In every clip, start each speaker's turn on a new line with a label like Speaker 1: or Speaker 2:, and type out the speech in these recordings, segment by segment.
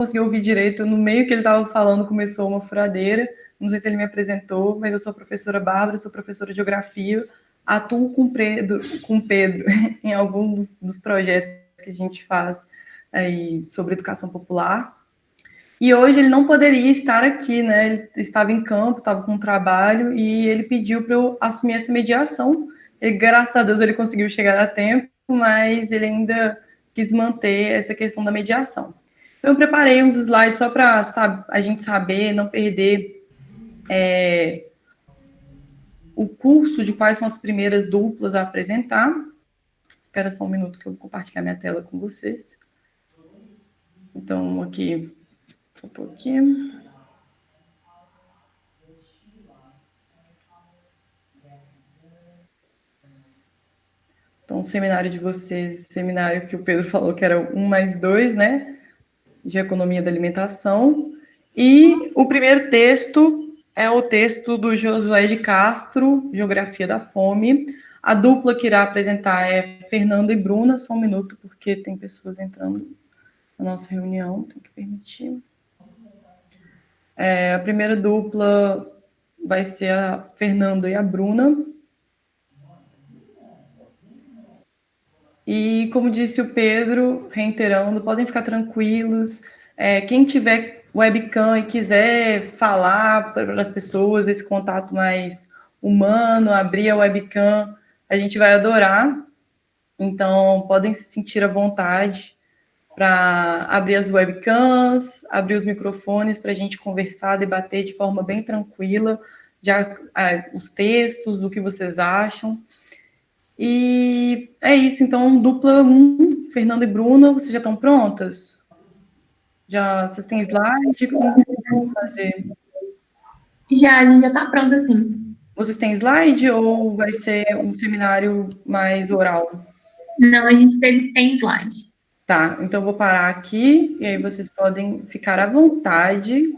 Speaker 1: consegui ouvir direito, no meio que ele estava falando começou uma furadeira, não sei se ele me apresentou, mas eu sou a professora Bárbara, sou professora de Geografia, atuo com Pedro em alguns dos projetos que a gente faz aí sobre educação popular, e hoje ele não poderia estar aqui, né, ele estava em campo, estava com trabalho, e ele pediu para eu assumir essa mediação, e graças a Deus ele conseguiu chegar a tempo, mas ele ainda quis manter essa questão da mediação. Eu preparei uns slides só para a gente saber, não perder o curso de quais são as primeiras duplas a apresentar. Espera só um minuto que eu vou compartilhar minha tela com vocês. Então, aqui, um pouquinho. Então, o seminário de vocês, seminário que o Pedro falou que era 1+2, né? De economia da alimentação. E o primeiro texto é o texto do Josué de Castro, Geografia da Fome. A dupla que irá apresentar é Fernanda e Bruna. Só um minuto, porque tem pessoas entrando na nossa reunião, tem que permitir. A primeira dupla vai ser a Fernanda e a Bruna. E, como disse o Pedro, reiterando, podem ficar tranquilos. Quem tiver webcam e quiser falar para as pessoas, esse contato mais humano, abrir a webcam, a gente vai adorar. Então, podem se sentir à vontade para abrir as webcams, abrir os microfones para a gente conversar, debater de forma bem tranquila, já os textos, o que vocês acham. E é isso, então, dupla 1, Fernanda e Bruna, vocês já estão prontas? Vocês têm slide? Como vão fazer?
Speaker 2: A gente já está pronta, sim.
Speaker 1: Vocês têm slide ou vai ser um seminário mais oral?
Speaker 2: Não, a gente tem slide.
Speaker 1: Tá, então eu vou parar aqui, e aí vocês podem ficar à vontade.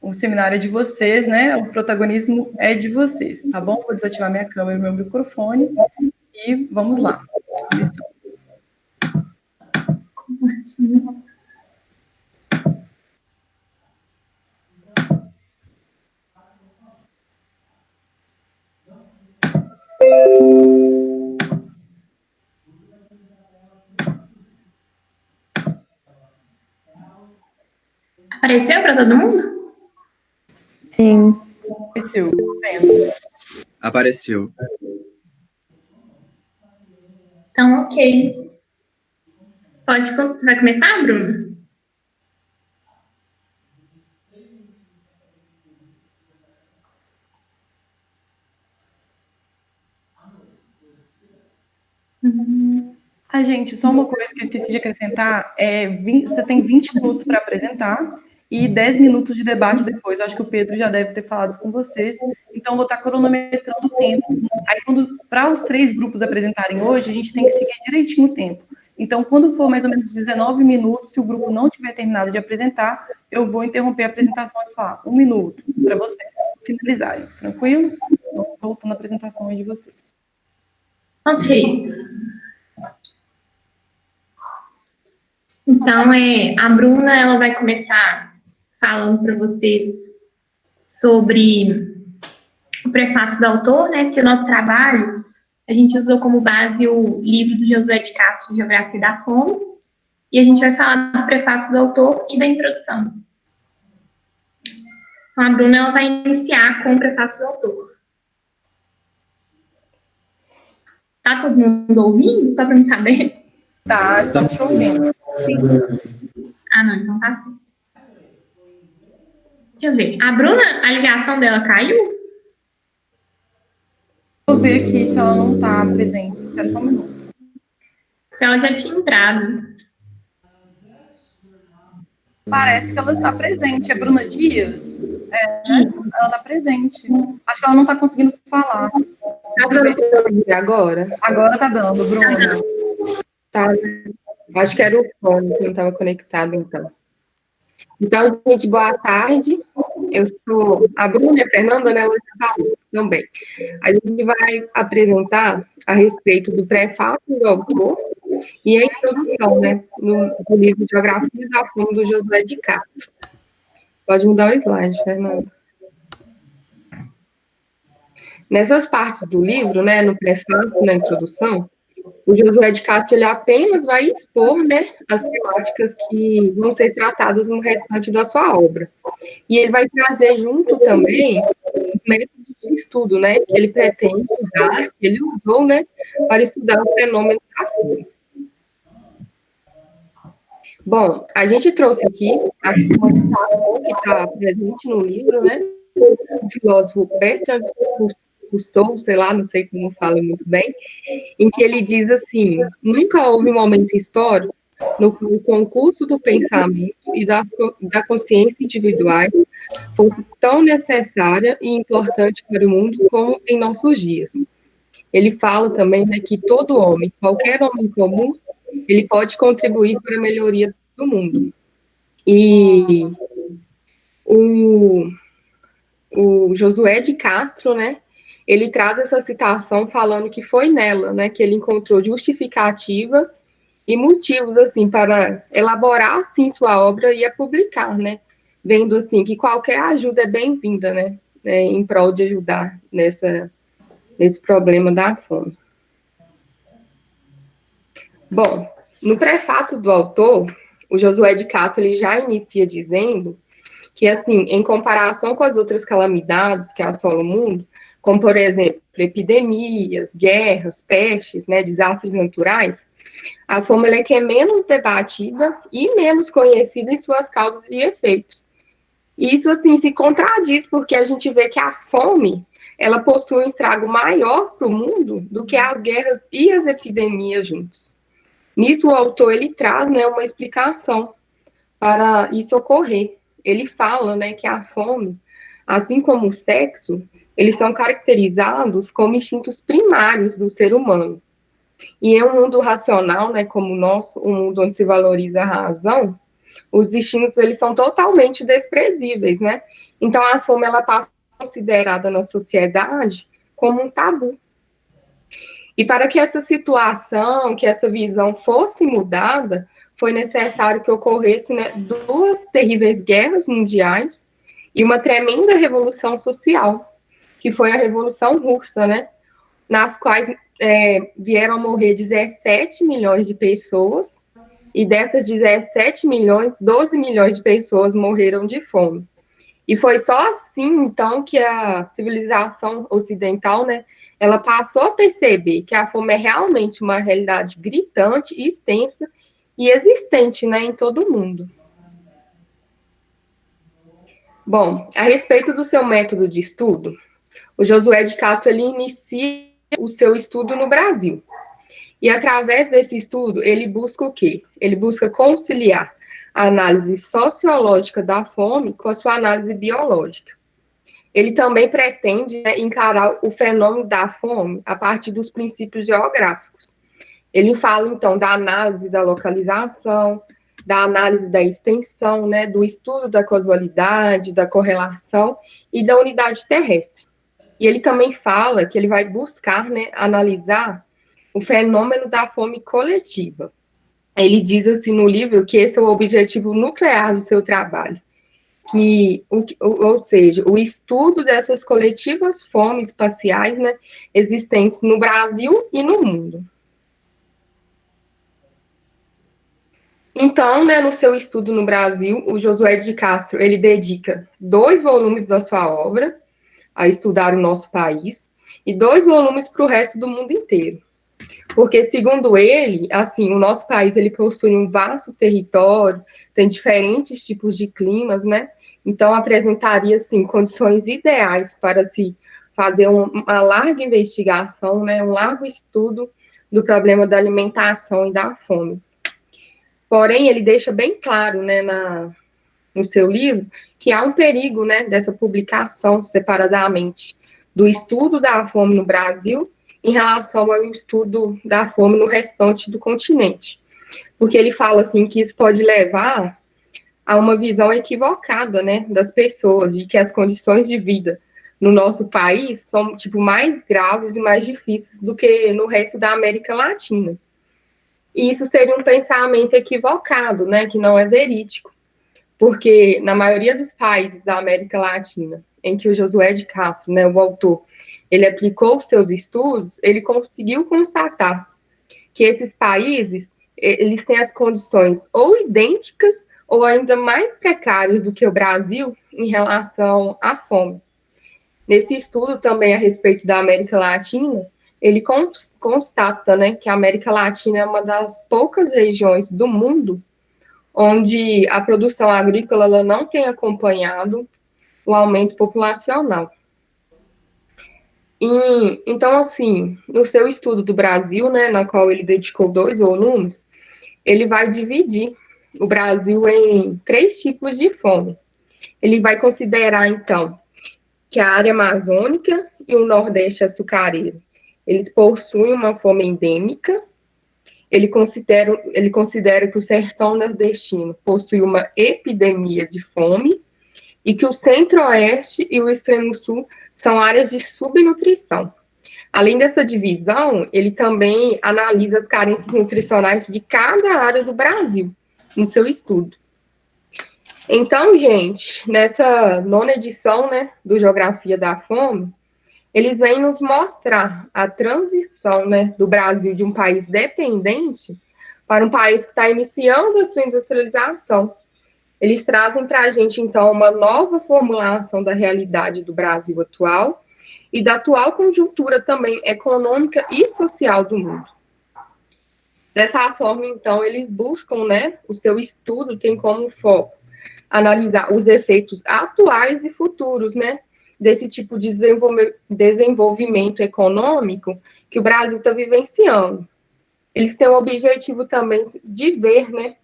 Speaker 1: O seminário é de vocês, né? O protagonismo é de vocês, tá bom? Vou desativar minha câmera e meu microfone, e vamos lá.
Speaker 2: Apareceu para todo mundo?
Speaker 3: Sim.
Speaker 1: Apareceu.
Speaker 4: Apareceu.
Speaker 2: Então, ok. Você vai começar, Bruno?
Speaker 1: Gente, só uma coisa que eu esqueci de acrescentar, você tem 20 minutos para apresentar e 10 minutos de debate depois. Eu acho que o Pedro já deve ter falado com vocês, então vou estar cronometrando o tempo. Aí, para os 3 grupos apresentarem hoje, a gente tem que seguir direitinho o tempo. Então, quando for mais ou menos 19 minutos, se o grupo não tiver terminado de apresentar, eu vou interromper a apresentação e falar 1 minuto para vocês finalizarem. Tranquilo? Então, voltando à apresentação aí de vocês.
Speaker 2: Ok. Então, a Bruna, ela vai começar falando para vocês sobre o prefácio do autor, né? Porque o nosso trabalho, a gente usou como base o livro do Josué de Castro, Geografia da Fome, e a gente vai falar do prefácio do autor e da introdução. Então, a Bruna, ela vai iniciar com o prefácio do autor. Tá todo mundo ouvindo? Só para me saber.
Speaker 1: Tá, estamos te ouvindo.
Speaker 2: Sim. Ah, não, então tá sim. Deixa eu ver. A Bruna, a ligação dela caiu?
Speaker 1: Vou ver aqui se ela não está presente. Espera só um minuto.
Speaker 2: Porque ela já tinha entrado.
Speaker 1: Parece que ela está presente. É Bruna Dias? Ela está presente. Acho que ela não está conseguindo falar.
Speaker 3: Agora?
Speaker 1: Agora está dando, Bruna.
Speaker 3: Tá. Acho que era o fone que não estava conectado, então. Então, gente, boa tarde. Eu sou a Bruna e a Fernanda, né? Ela já falou também. A gente vai apresentar a respeito do prefácio do autor e a introdução, né, no livro Geografia da Fome, do Josué de Castro. Pode mudar o slide, Fernando. Nessas partes do livro, né, no prefácio, na introdução, o Josué de Castro ele apenas vai expor, né, as temáticas que vão ser tratadas no restante da sua obra. E ele vai trazer junto também os métodos de estudo, né, que ele pretende usar, que ele usou, né, para estudar o fenômeno da fome. Bom, a gente trouxe aqui a citação que está presente no livro, né, do filósofo Bertrand Rousseau, sei lá, não sei como fala muito bem, em que ele diz assim: nunca houve um momento histórico no qual o concurso do pensamento e da consciência individuais fosse tão necessária e importante para o mundo como em nossos dias. Ele fala também, né, que todo homem, qualquer homem comum, ele pode contribuir para a melhoria do mundo. E o Josué de Castro, né, ele traz essa citação falando que foi nela, né, que ele encontrou justificativa e motivos, assim, para elaborar, assim, sua obra e a publicar, né, vendo, assim, que qualquer ajuda é bem-vinda, né, em prol de ajudar nesse problema da fome. Bom, no prefácio do autor, o Josué de Castro, ele já inicia dizendo que, assim, em comparação com as outras calamidades que assolam o mundo, como, por exemplo, epidemias, guerras, pestes, né, desastres naturais, a fome é que é menos debatida e menos conhecida em suas causas e efeitos. E isso, assim, se contradiz, porque a gente vê que a fome, ela possui um estrago maior para o mundo do que as guerras e as epidemias juntos. Nisso, o autor, ele traz, né, uma explicação para isso ocorrer. Ele fala, né, que a fome, assim como o sexo, eles são caracterizados como instintos primários do ser humano. E em um mundo racional, né, como o nosso, um mundo onde se valoriza a razão, os instintos, eles são totalmente desprezíveis, né? Então, a fome, ela passa a ser considerada na sociedade como um tabu. E para que essa situação, que essa visão fosse mudada, foi necessário que ocorresse, né, duas terríveis guerras mundiais e uma tremenda revolução social, que foi a Revolução Russa, né, nas quais vieram a morrer 17 milhões de pessoas, e dessas 17 milhões, 12 milhões de pessoas morreram de fome. E foi só assim, então, que a civilização ocidental, né, ela passou a perceber que a fome é realmente uma realidade gritante, extensa e existente, né, em todo o mundo. Bom, a respeito do seu método de estudo, o Josué de Castro, ele inicia o seu estudo no Brasil. E através desse estudo, ele busca o quê? Ele busca conciliar a análise sociológica da fome com a sua análise biológica. Ele também pretende, né, encarar o fenômeno da fome a partir dos princípios geográficos. Ele fala, então, da análise da localização, da análise da extensão, né, do estudo da causalidade, da correlação e da unidade terrestre. E ele também fala que ele vai buscar, né, analisar o fenômeno da fome coletiva. Ele diz assim no livro que esse é o objetivo nuclear do seu trabalho, ou seja, o estudo dessas coletivas fomes espaciais, né, existentes no Brasil e no mundo. Então, né, no seu estudo no Brasil, o Josué de Castro, ele dedica 2 volumes da sua obra a estudar o nosso país e 2 volumes para o resto do mundo inteiro. Porque, segundo ele, assim, o nosso país, ele possui um vasto território, tem diferentes tipos de climas, né? Então, apresentaria, assim, condições ideais para se fazer uma larga investigação, né? Um largo estudo do problema da alimentação e da fome. Porém, ele deixa bem claro, né, no seu livro, que há um perigo, né, dessa publicação separadamente do estudo da fome no Brasil em relação ao estudo da fome no restante do continente. Porque ele fala, assim, que isso pode levar a uma visão equivocada, né, das pessoas, de que as condições de vida no nosso país são, tipo, mais graves e mais difíceis do que no resto da América Latina. E isso seria um pensamento equivocado, né, que não é verídico, porque na maioria dos países da América Latina, em que o Josué de Castro, né, o autor, ele aplicou os seus estudos, ele conseguiu constatar que esses países, eles têm as condições ou idênticas ou ainda mais precárias do que o Brasil em relação à fome. Nesse estudo também a respeito da América Latina, ele constata, né, que a América Latina é uma das poucas regiões do mundo onde a produção agrícola ela não tem acompanhado o aumento populacional. Então, assim, no seu estudo do Brasil, né, na qual ele dedicou 2 volumes, ele vai dividir o Brasil em 3 tipos de fome. Ele vai considerar, então, que a área amazônica e o Nordeste açucareiro, eles possuem uma fome endêmica. Ele considera que o sertão nordestino possui uma epidemia de fome e que o centro-oeste e o extremo sul são áreas de subnutrição. Além dessa divisão, ele também analisa as carências nutricionais de cada área do Brasil no seu estudo. Então, gente, nessa 9ª edição, né, do Geografia da Fome, eles vêm nos mostrar a transição, né, do Brasil de um país dependente para um país que está iniciando a sua industrialização. Eles trazem para a gente, então, uma nova formulação da realidade do Brasil atual e da atual conjuntura também econômica e social do mundo. Dessa forma, então, eles buscam, né, o seu estudo tem como foco analisar os efeitos atuais e futuros, né, desse tipo de desenvolvimento econômico que o Brasil está vivenciando. Eles têm o objetivo também de ver, né,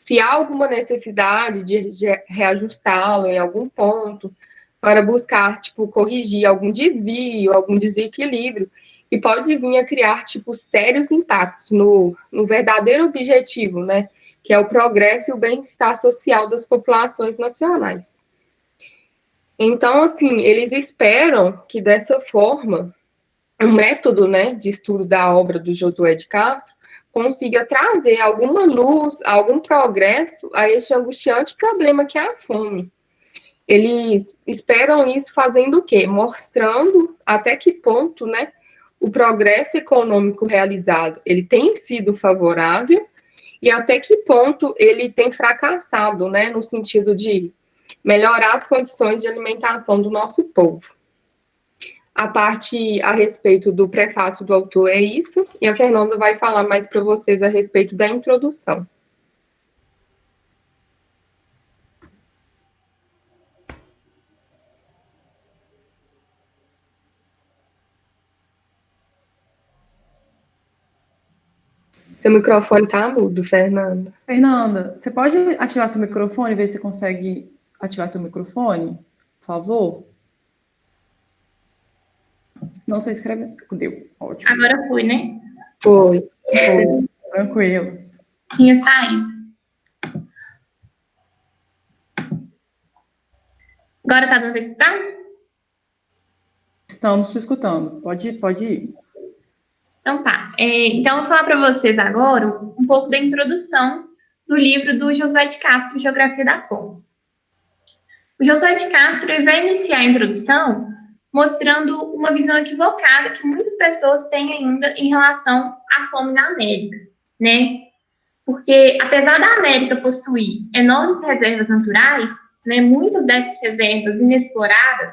Speaker 3: se há alguma necessidade de reajustá-lo em algum ponto, para buscar, tipo, corrigir algum desvio, algum desequilíbrio, que pode vir a criar, tipo, sérios impactos no verdadeiro objetivo, né, que é o progresso e o bem-estar social das populações nacionais. Então, assim, eles esperam que, dessa forma, o método, né, de estudo da obra do Josué de Castro consiga trazer alguma luz, algum progresso a este angustiante problema que é a fome. Eles esperam isso fazendo o quê? Mostrando até que ponto, né, o progresso econômico realizado, ele tem sido favorável e até que ponto ele tem fracassado, né, no sentido de melhorar as condições de alimentação do nosso povo. A parte a respeito do prefácio do autor é isso, e a Fernanda vai falar mais para vocês a respeito da introdução. Seu microfone está mudo, Fernanda.
Speaker 1: Fernanda, você pode ativar seu microfone, ver se você consegue ativar seu microfone, por favor? Senão você escreve. Deu, ótimo.
Speaker 2: Agora foi, né?
Speaker 3: Foi.
Speaker 1: Tranquilo.
Speaker 2: Tinha saído. Agora tá dando pra escutar?
Speaker 1: Estamos te escutando. Pode ir.
Speaker 2: Então tá. Então eu vou falar para vocês agora um pouco da introdução do livro do Josué de Castro, Geografia da Fome. O Josué de Castro ele vai iniciar a introdução mostrando uma visão equivocada que muitas pessoas têm ainda em relação à fome na América, né? Porque apesar da América possuir enormes reservas naturais, né, muitas dessas reservas inexploradas,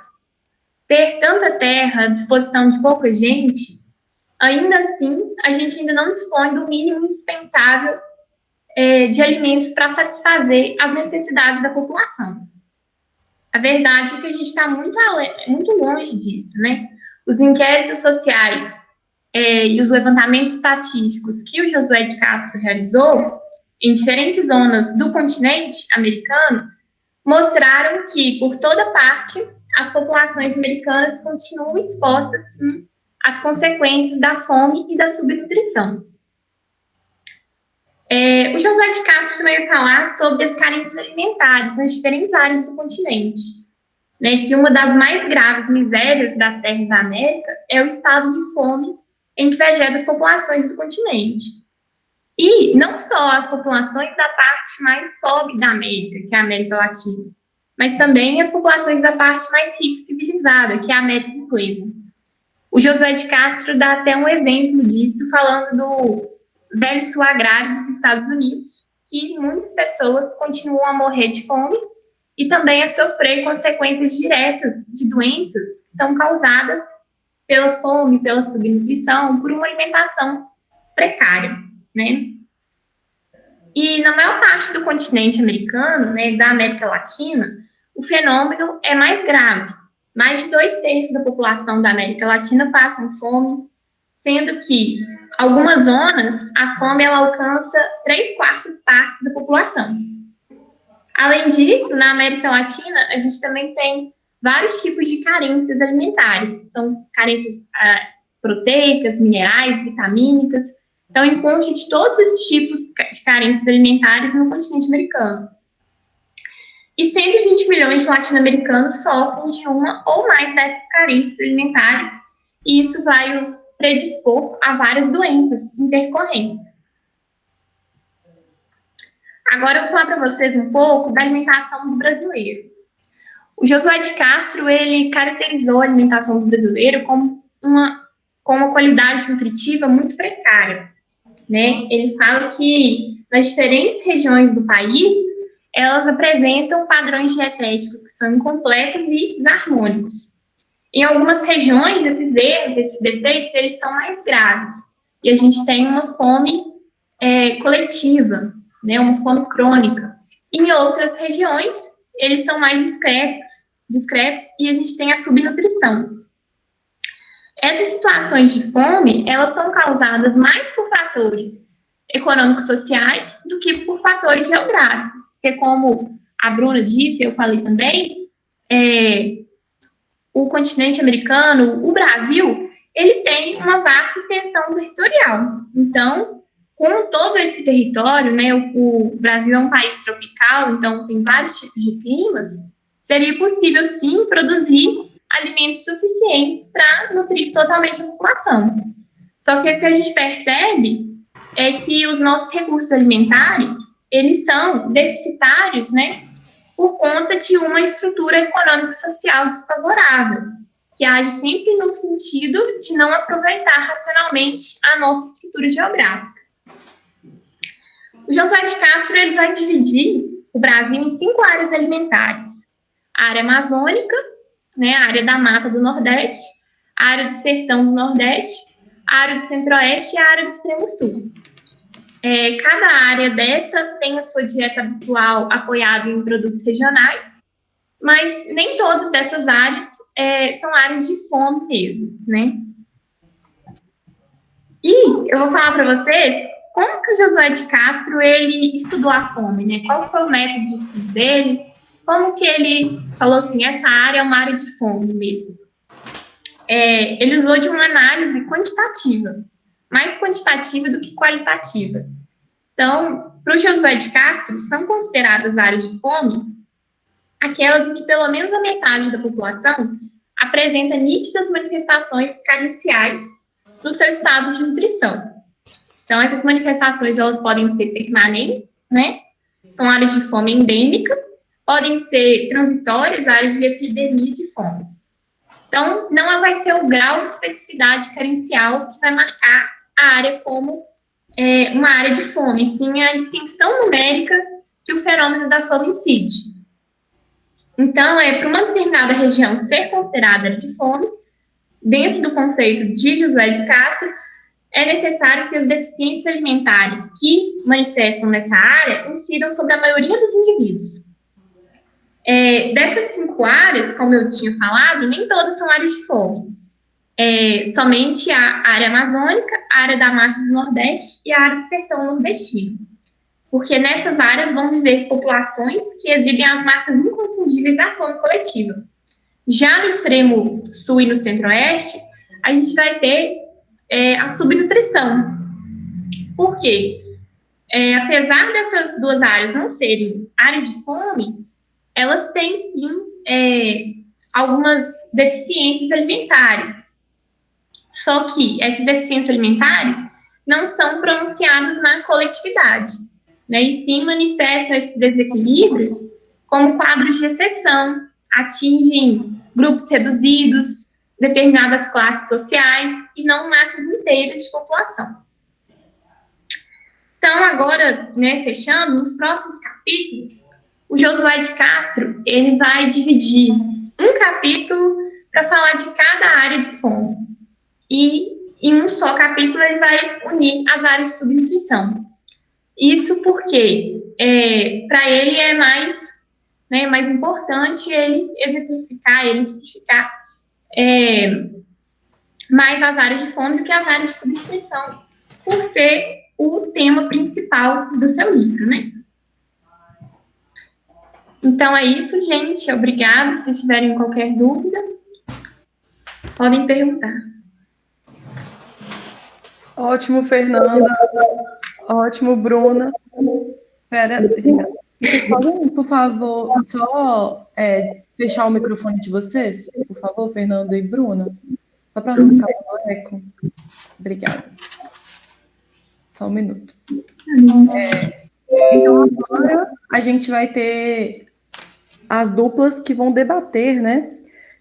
Speaker 2: ter tanta terra à disposição de pouca gente, ainda assim, a gente ainda não dispõe do mínimo indispensável de alimentos para satisfazer as necessidades da população. A verdade é que a gente está muito longe disso, né? Os inquéritos sociais e os levantamentos estatísticos que o Josué de Castro realizou em diferentes zonas do continente americano mostraram que, por toda parte, as populações americanas continuam expostas, sim, às consequências da fome e da subnutrição. O Josué de Castro também vai falar sobre as carências alimentares nas diferentes áreas do continente, né, que uma das mais graves misérias das terras da América é o estado de fome em que vegeta as populações do continente. E não só as populações da parte mais pobre da América, que é a América Latina, mas também as populações da parte mais rica e civilizada, que é a América Inglesa. O Josué de Castro dá até um exemplo disso, falando do velho sul agrário dos Estados Unidos, que muitas pessoas continuam a morrer de fome e também a sofrer consequências diretas de doenças que são causadas pela fome, pela subnutrição, por uma alimentação precária, né? E na maior parte do continente americano, né, da América Latina, o fenômeno é mais grave. Mais de 2/3 da população da América Latina passam fome, sendo que algumas zonas a fome ela alcança 3/4 partes da população. Além disso, na América Latina, a gente também tem vários tipos de carências alimentares, que são carências proteicas, minerais, vitamínicas. Então, encontro de todos esses tipos de carências alimentares no continente americano. E 120 milhões de latino-americanos sofrem de uma ou mais dessas carências alimentares, e isso vai os predispor a várias doenças intercorrentes. Agora eu vou falar para vocês um pouco da alimentação do brasileiro. O Josué de Castro, ele caracterizou a alimentação do brasileiro como uma qualidade nutritiva muito precária, né? Ele fala que nas diferentes regiões do país, elas apresentam padrões dietéticos que são incompletos e desarmônicos. Em algumas regiões, esses erros, esses defeitos, eles são mais graves. E a gente tem uma fome coletiva, né, uma fome crônica. Em outras regiões, eles são mais discretos e a gente tem a subnutrição. Essas situações de fome, elas são causadas mais por fatores econômicos sociais do que por fatores geográficos. Porque como a Bruna disse, eu falei também, o continente americano, o Brasil, ele tem uma vasta extensão territorial. Então, com todo esse território, né, o Brasil é um país tropical, então tem vários tipos de climas, seria possível, sim, produzir alimentos suficientes para nutrir totalmente a população. Só que o que a gente percebe é que os nossos recursos alimentares, eles são deficitários, né, por conta de uma estrutura econômico-social desfavorável, que age sempre no sentido de não aproveitar racionalmente a nossa estrutura geográfica. O Josué de Castro ele vai dividir o Brasil em 5 áreas alimentares. A área amazônica, né, a área da mata do Nordeste, a área do sertão do Nordeste, a área do Centro-Oeste e a área do Extremo Sul. Cada área dessa tem a sua dieta habitual apoiada em produtos regionais, mas nem todas dessas áreas são áreas de fome mesmo, né? E eu vou falar para vocês como que o Josué de Castro ele estudou a fome, né? Qual foi o método de estudo dele? Como que ele falou assim, essa área é uma área de fome mesmo? Ele usou de uma análise quantitativa, mais quantitativa do que qualitativa. Então, para o Josué de Castro, são consideradas áreas de fome aquelas em que pelo menos a metade da população apresenta nítidas manifestações carenciais no seu estado de nutrição. Então, essas manifestações elas podem ser permanentes, né? São áreas de fome endêmica, podem ser transitórias, áreas de epidemia de fome. Então, não vai ser o grau de especificidade carencial que vai marcar a área como uma área de fome, sim a extensão numérica que o fenômeno da fome incide. Então, para uma determinada região ser considerada área de fome, dentro do conceito de Josué de Castro, é necessário que as deficiências alimentares que manifestam nessa área incidam sobre a maioria dos indivíduos. Dessas 5 áreas, como eu tinha falado, nem todas são áreas de fome. Somente a área amazônica, a área da mata do Nordeste e a área do sertão nordestino. Porque nessas áreas vão viver populações que exibem as marcas inconfundíveis da fome coletiva. Já no extremo sul e no centro-oeste, a gente vai ter a subnutrição. Por quê? Apesar dessas 2 áreas não serem áreas de fome, elas têm, sim, algumas deficiências alimentares. Só que essas deficiências alimentares, não são pronunciados na coletividade, né? E sim manifestam esses desequilíbrios como quadros de exceção, atingem grupos reduzidos, determinadas classes sociais e não massas inteiras de população. Então, agora, né, fechando, nos próximos capítulos, o Josué de Castro, ele vai dividir um capítulo para falar de cada área de fome. E em um só capítulo ele vai unir as áreas de subnutrição. Isso porque, para ele, é mais importante ele exemplificar, ele explicar mais as áreas de fome do que as áreas de subnutrição, por ser o tema principal do seu livro, né? Então é isso, gente. Obrigada. Se tiverem qualquer dúvida, podem perguntar.
Speaker 1: Ótimo, Fernanda. Ótimo, Bruna. Espera, gente, vocês podem, por favor, só fechar o microfone de vocês? Por favor, Fernanda e Bruna. Só para não ficar no eco. Obrigada. Só um minuto. Então, agora a gente vai ter as duplas que vão debater, né?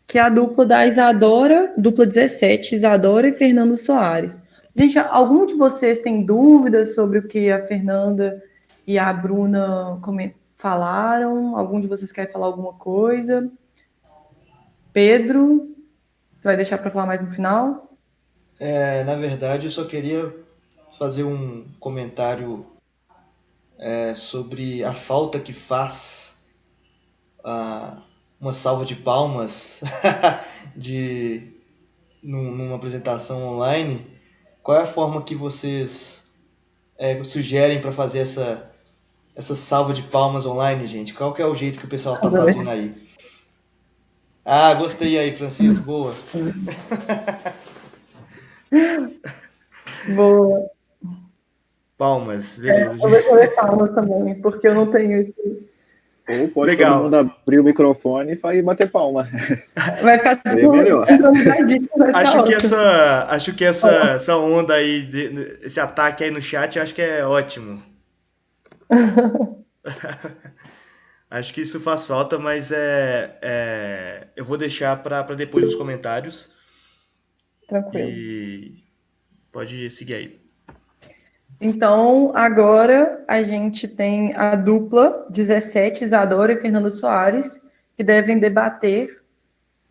Speaker 1: Que é a dupla da Isadora, dupla 17, Isadora e Fernando Soares. Gente, algum de vocês tem dúvidas sobre o que a Fernanda e a Bruna falaram? Algum de vocês quer falar alguma coisa? Pedro, você vai deixar para falar mais no final?
Speaker 4: Na verdade, eu só queria fazer um comentário sobre a falta que faz uma salva de palmas numa apresentação online. Qual é a forma que vocês sugerem para fazer essa salva de palmas online, gente? Qual que é o jeito que o pessoal está fazendo aí? Ah, gostei aí, Francisco. Boa.
Speaker 1: Boa.
Speaker 4: Palmas, beleza.
Speaker 1: Eu vou fazer palmas também, porque eu não tenho isso.
Speaker 5: Ou pode
Speaker 4: Legal.
Speaker 5: todo mundo abrir o microfone e bater palma.
Speaker 1: Vai ficar tudo
Speaker 5: melhor.
Speaker 4: Acho que essa onda aí, esse ataque aí no chat, eu acho que é ótimo. Acho que isso faz falta, mas eu vou deixar para depois nos comentários.
Speaker 1: Tranquilo.
Speaker 4: E pode seguir aí.
Speaker 1: Então, agora a gente tem a dupla 17, Isadora e Fernando Soares, que devem debater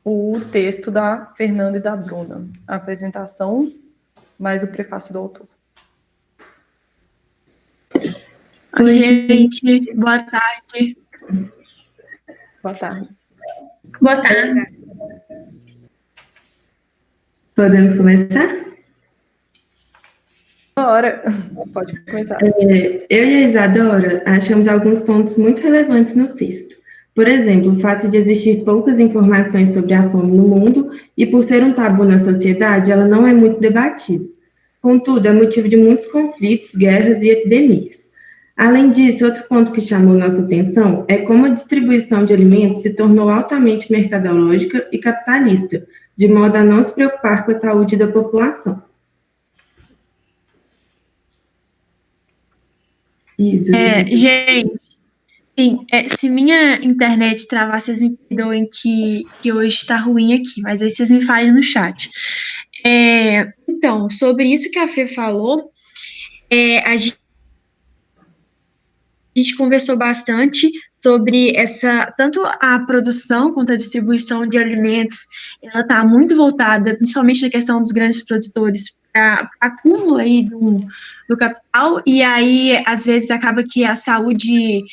Speaker 1: o texto da Fernanda e da Bruna. A apresentação, mais o prefácio do autor.
Speaker 6: Oi, gente. Boa tarde.
Speaker 1: Boa tarde.
Speaker 2: Boa tarde.
Speaker 7: Podemos começar?
Speaker 1: Bora. Pode começar.
Speaker 7: Eu e a Isadora achamos alguns pontos muito relevantes no texto. Por exemplo, o fato de existir poucas informações sobre a fome no mundo e, por ser um tabu na sociedade, ela não é muito debatida. Contudo, é motivo de muitos conflitos, guerras e epidemias. Além disso, outro ponto que chamou nossa atenção é como a distribuição de alimentos se tornou altamente mercadológica e capitalista, de modo a não se preocupar com a saúde da população. Isso.
Speaker 6: Gente, sim, se minha internet travar, vocês me perdoem que hoje está ruim aqui, mas aí vocês me falem no chat. Então, sobre isso que a Fê falou, a gente conversou bastante sobre tanto a produção quanto a distribuição de alimentos, ela está muito voltada, principalmente na questão dos grandes produtores, para acúmulo aí do capital, e aí, às vezes, acaba que a saúde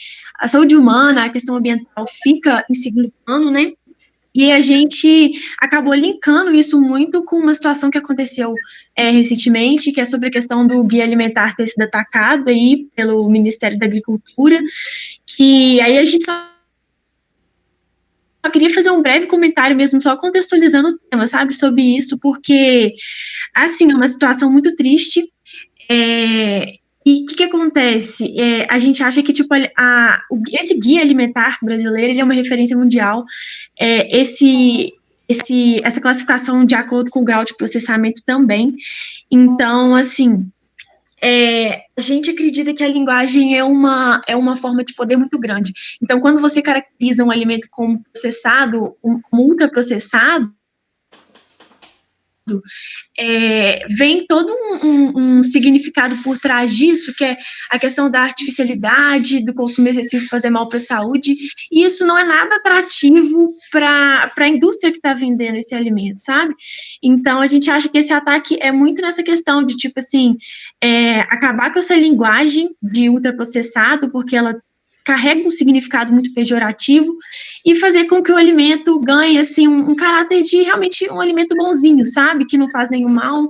Speaker 6: humana, a questão ambiental fica em segundo plano, né? E a gente acabou linkando isso muito com uma situação que aconteceu recentemente, que é sobre a questão do guia alimentar ter sido atacado aí pelo Ministério da Agricultura, e aí a gente só queria fazer um breve comentário mesmo, só contextualizando o tema, sabe, sobre isso, porque, assim, é uma situação muito triste, e o que acontece? A gente acha que, tipo, esse guia alimentar brasileiro, ele é uma referência mundial, essa classificação de acordo com o grau de processamento também, então, assim, A gente acredita que a linguagem é uma forma de poder muito grande. Então, quando você caracteriza um alimento como processado, como ultraprocessado, vem todo um significado por trás disso, que é a questão da artificialidade, do consumo excessivo fazer mal para a saúde, e isso não é nada atrativo para a indústria que está vendendo esse alimento, sabe? Então, a gente acha que esse ataque é muito nessa questão de, tipo assim, acabar com essa linguagem de ultraprocessado, porque ela carrega um significado muito pejorativo, e fazer com que o alimento ganhe, assim, um caráter de realmente um alimento bonzinho, sabe? Que não faz nenhum mal.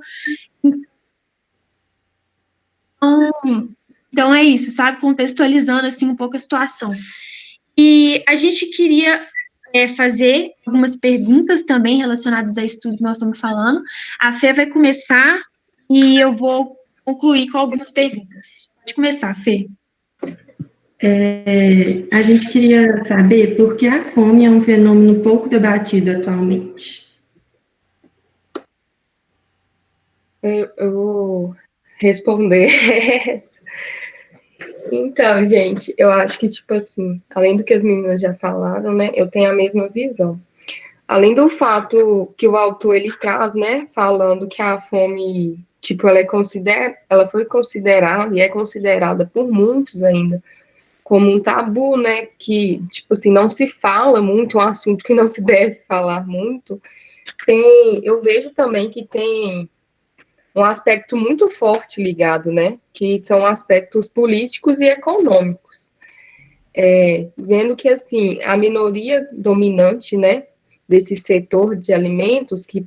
Speaker 6: Então é isso, sabe? Contextualizando, assim, um pouco a situação. E a gente queria fazer algumas perguntas também relacionadas a isso tudo que nós estamos falando. A Fê vai começar e eu vou concluir com algumas perguntas. Pode começar, Fê.
Speaker 7: A gente queria saber por que a fome é um fenômeno pouco debatido atualmente.
Speaker 3: Eu vou responder. Então, gente, eu acho que, tipo assim, além do que as meninas já falaram, né, eu tenho a mesma visão. Além do fato que o autor, ele traz, né, falando que a fome, tipo, ela foi considerada e é considerada por muitos ainda como um tabu, né, que, tipo assim, não se fala muito, um assunto que não se deve falar muito. Eu vejo também que tem um aspecto muito forte ligado, né, que são aspectos políticos e econômicos. Vendo que, assim, a minoria dominante, né, desse setor de alimentos que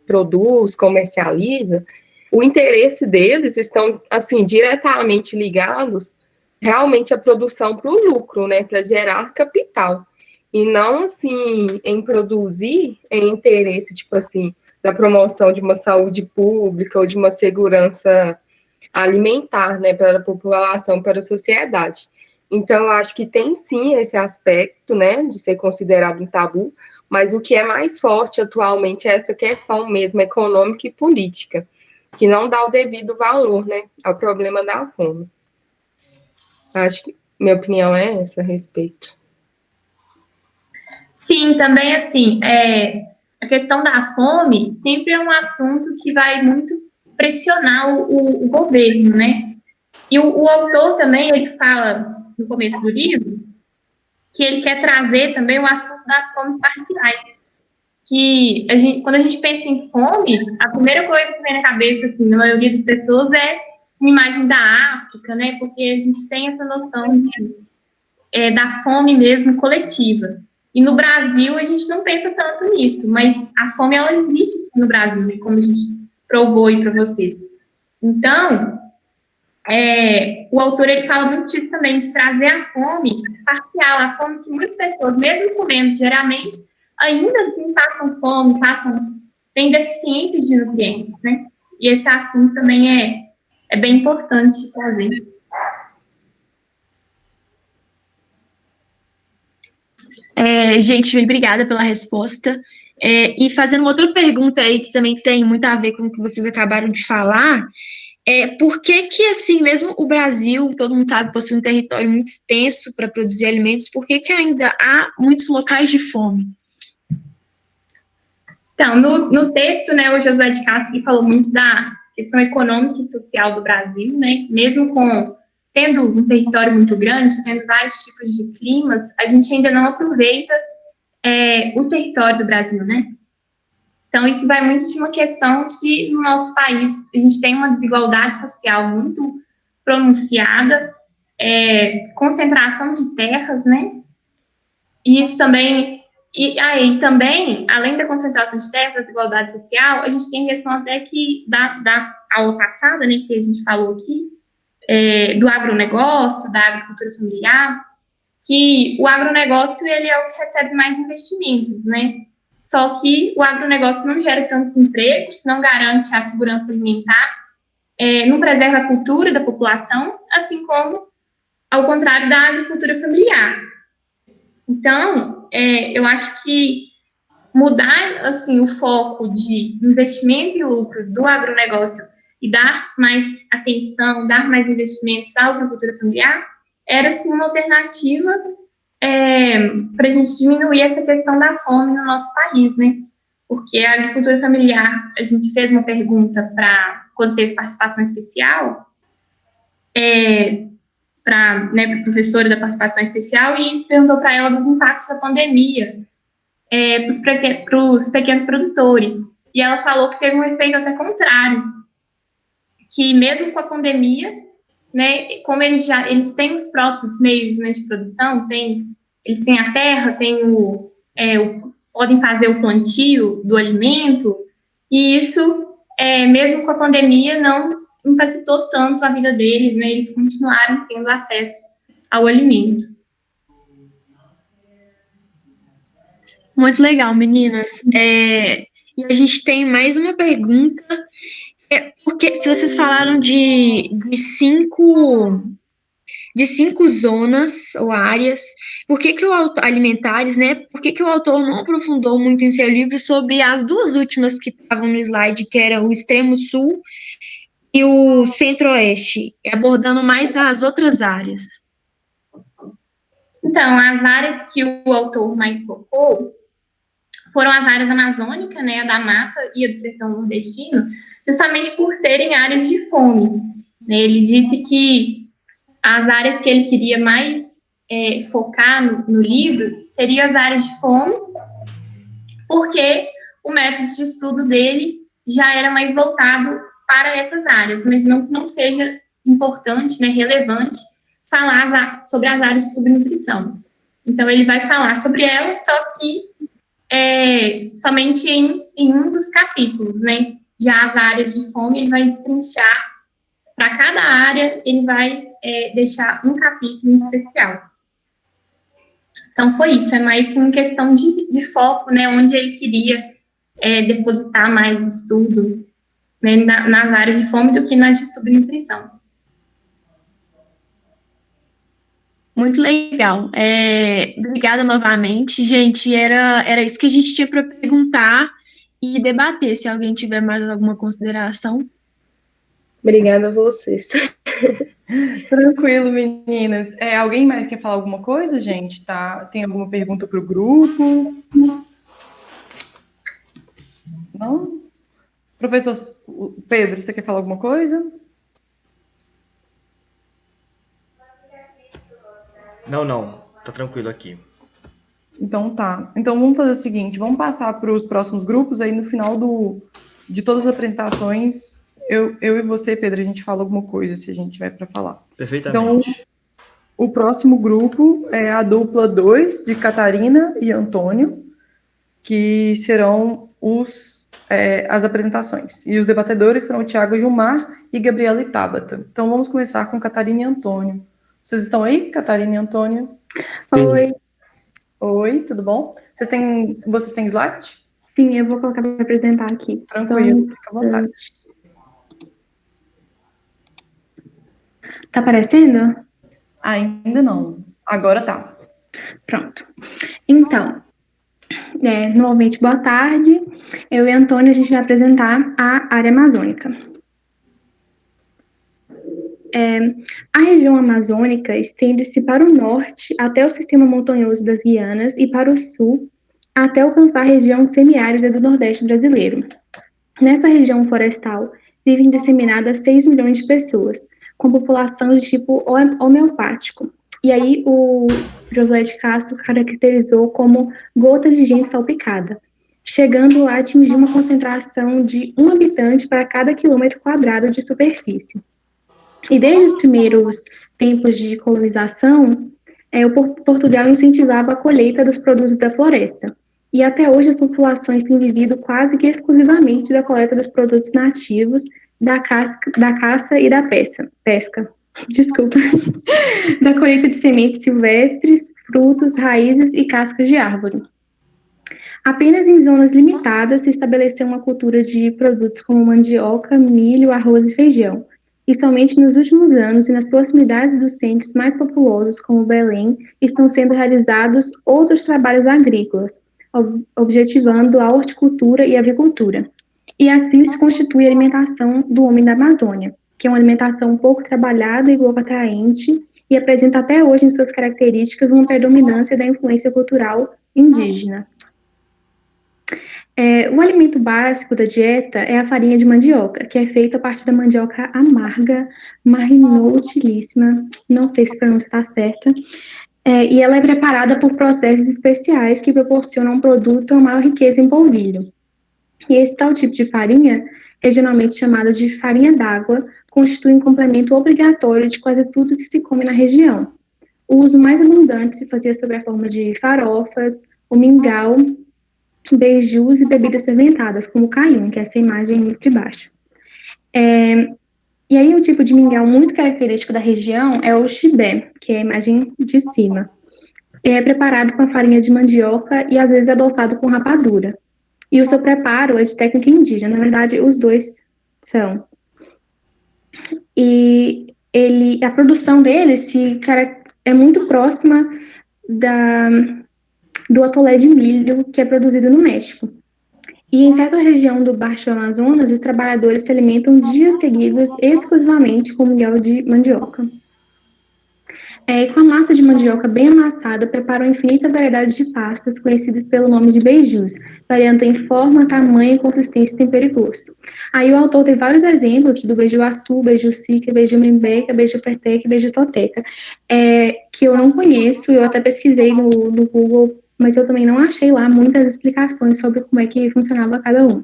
Speaker 3: produz, comercializa, o interesse deles estão, assim, diretamente ligados realmente à produção para o lucro, né, para gerar capital. E não, assim, em produzir em interesse, tipo assim, da promoção de uma saúde pública ou de uma segurança alimentar, né, para a população, para a sociedade. Então, eu acho que tem sim esse aspecto, né, de ser considerado um tabu, mas o que é mais forte atualmente é essa questão mesmo econômica e política, que não dá o devido valor, né, ao problema da fome. Acho que minha opinião é essa a respeito.
Speaker 2: Sim, também assim, a questão da fome sempre é um assunto que vai muito pressionar o governo, né? E o autor também, ele fala no começo do livro que ele quer trazer também o assunto das fomes parciais. Que quando a gente pensa em fome, a primeira coisa que vem na cabeça, assim, na maioria das pessoas é uma imagem da África, né? Porque a gente tem essa noção da fome mesmo coletiva. E no Brasil a gente não pensa tanto nisso, mas a fome ela existe sim no Brasil, né? Como a gente provou aí para vocês. Então, o autor ele fala muito disso também, de trazer a fome parcial, a fome que muitas pessoas, mesmo comendo diariamente, ainda assim passam fome, têm deficiência de nutrientes, né? E esse assunto também é bem importante de trazer.
Speaker 6: Gente, obrigada pela resposta. E fazendo outra pergunta aí, que também tem muito a ver com o que vocês acabaram de falar, por que assim, mesmo o Brasil, todo mundo sabe, possui um território muito extenso para produzir alimentos, por que ainda há muitos locais de fome?
Speaker 2: Então, no texto, né, o Josué de Castro falou muito da questão econômica e social do Brasil, né, mesmo tendo um território muito grande, tendo vários tipos de climas, a gente ainda não aproveita o território do Brasil, né? Então, isso vai muito de uma questão que, no nosso país, a gente tem uma desigualdade social muito pronunciada, concentração de terras, né? E isso também... E também, além da concentração de terras, da desigualdade social, a gente tem questão até que, da aula passada, né, que a gente falou aqui, do agronegócio, da agricultura familiar, que o agronegócio, ele é o que recebe mais investimentos, né? Só que o agronegócio não gera tantos empregos, não garante a segurança alimentar, não preserva a cultura da população, assim como ao contrário da agricultura familiar. Então, eu acho que mudar assim, o foco de investimento e lucro do agronegócio e dar mais atenção, dar mais investimentos à agricultura familiar, era, sim, uma alternativa para a gente diminuir essa questão da fome no nosso país, né? Porque a agricultura familiar, a gente fez uma pergunta quando teve participação especial, para a professora da participação especial, e perguntou para ela dos impactos da pandemia para os pequenos produtores. E ela falou que teve um efeito até contrário, que mesmo com a pandemia, né, como eles têm os próprios meios, né, de produção, eles têm a terra, podem fazer o plantio do alimento, e isso, mesmo com a pandemia, não impactou tanto a vida deles, né, eles continuaram tendo acesso ao alimento.
Speaker 6: Muito legal, meninas. E a gente tem mais uma pergunta, porque se vocês falaram de cinco zonas ou áreas, por que o autor, alimentares, né? Por que o autor não aprofundou muito em seu livro sobre as duas últimas que estavam no slide, que era o extremo sul e o centro-oeste, abordando mais as outras áreas?
Speaker 2: Então, as áreas que o autor mais focou foram as áreas amazônicas, né, a da mata e a do sertão nordestino, justamente por serem áreas de fome, né? Ele disse que as áreas que ele queria mais focar no livro seriam as áreas de fome, porque o método de estudo dele já era mais voltado para essas áreas, mas não seja importante, né, relevante, falar sobre as áreas de subnutrição. Então, ele vai falar sobre elas, só que somente em um dos capítulos, né? Já as áreas de fome, ele vai destrinchar para cada área, ele vai deixar um capítulo em especial. Então, foi isso, é mais uma questão de foco, né? Onde ele queria depositar mais estudo, né, nas áreas de fome do que nas de subnutrição.
Speaker 6: Muito legal. Obrigada novamente. Gente, era isso que a gente tinha para perguntar e debater, se alguém tiver mais alguma consideração.
Speaker 3: Obrigada a vocês.
Speaker 1: Tranquilo, meninas. Alguém mais quer falar alguma coisa, gente? Tem alguma pergunta para o grupo? Não? Professor Pedro, você quer falar alguma coisa?
Speaker 4: Não. Tá tranquilo aqui.
Speaker 1: Então tá. Então vamos fazer o seguinte, vamos passar para os próximos grupos, aí no final de todas as apresentações, eu e você, Pedro, a gente fala alguma coisa, se a gente tiver para falar.
Speaker 4: Perfeitamente.
Speaker 1: Então, o próximo grupo é a dupla 2, de Catarina e Antônio, que serão as apresentações. E os debatedores serão o Thiago Gilmar e Gabriela e Tabata. Então vamos começar com Catarina e Antônio. Vocês estão aí, Catarina e Antônio?
Speaker 8: Oi.
Speaker 1: Oi, tudo bom? Vocês têm slide?
Speaker 8: Sim, eu vou colocar para apresentar aqui.
Speaker 1: Tranquilo, fica à vontade.
Speaker 8: Tá aparecendo?
Speaker 1: Ainda não. Agora tá.
Speaker 8: Pronto. Então, novamente, boa tarde. Eu e a Antônia, a gente vai apresentar a área amazônica. A região amazônica estende-se para o norte até o sistema montanhoso das Guianas e para o sul até alcançar a região semiárida do Nordeste brasileiro. Nessa região florestal vivem disseminadas 6 milhões de pessoas, com população de tipo homeopático. E aí o Josué de Castro caracterizou como gota de gente salpicada, chegando a atingir uma concentração de 1 habitante para cada quilômetro quadrado de superfície. E desde os primeiros tempos de colonização, Portugal incentivava a colheita dos produtos da floresta. E até hoje as populações têm vivido quase que exclusivamente da coleta dos produtos nativos, da caça e da pesca. Desculpa. Da colheita de sementes silvestres, frutos, raízes e cascas de árvore. Apenas em zonas limitadas se estabeleceu uma cultura de produtos como mandioca, milho, arroz e feijão. E somente nos últimos anos e nas proximidades dos centros mais populosos, como Belém, estão sendo realizados outros trabalhos agrícolas, objetivando a horticultura e avicultura. e assim se constitui a alimentação do homem da Amazônia, que é uma alimentação pouco trabalhada e pouco atraente, e apresenta até hoje em suas características uma predominância da influência cultural indígena. O alimento básico da dieta é a farinha de mandioca, que é feita a partir da mandioca amarga, marinotilíssima, não sei se a pronúncia está certa, e ela é preparada por processos especiais que proporcionam ao produto uma maior riqueza em polvilho. E esse tal tipo de farinha, regionalmente chamada de farinha d'água, constitui um complemento obrigatório de quase tudo que se come na região. O uso mais abundante se fazia sob a forma de farofas, o mingau, beijus e bebidas fermentadas, como o caium, que é essa imagem de baixo. E aí, um tipo de mingau muito característico da região é o chibé, que é a imagem de cima. É preparado com a farinha de mandioca e, às vezes, adoçado com rapadura. E o seu preparo é de técnica indígena, na verdade, os dois são. E a produção dele é muito próxima do atolé de milho que é produzido no México. E em certa região do Baixo Amazonas, os trabalhadores se alimentam dias seguidos exclusivamente com mingau de mandioca. Com a massa de mandioca bem amassada, preparam infinita variedade de pastas conhecidas pelo nome de beijus, variando em forma, tamanho, consistência, tempero e gosto. Aí o autor tem vários exemplos do beiju-açu, beiju-sica, beiju-membeca, beiju-peteca e beiju-toteca, que eu não conheço, eu até pesquisei no Google, mas eu também não achei lá muitas explicações sobre como é que funcionava cada um.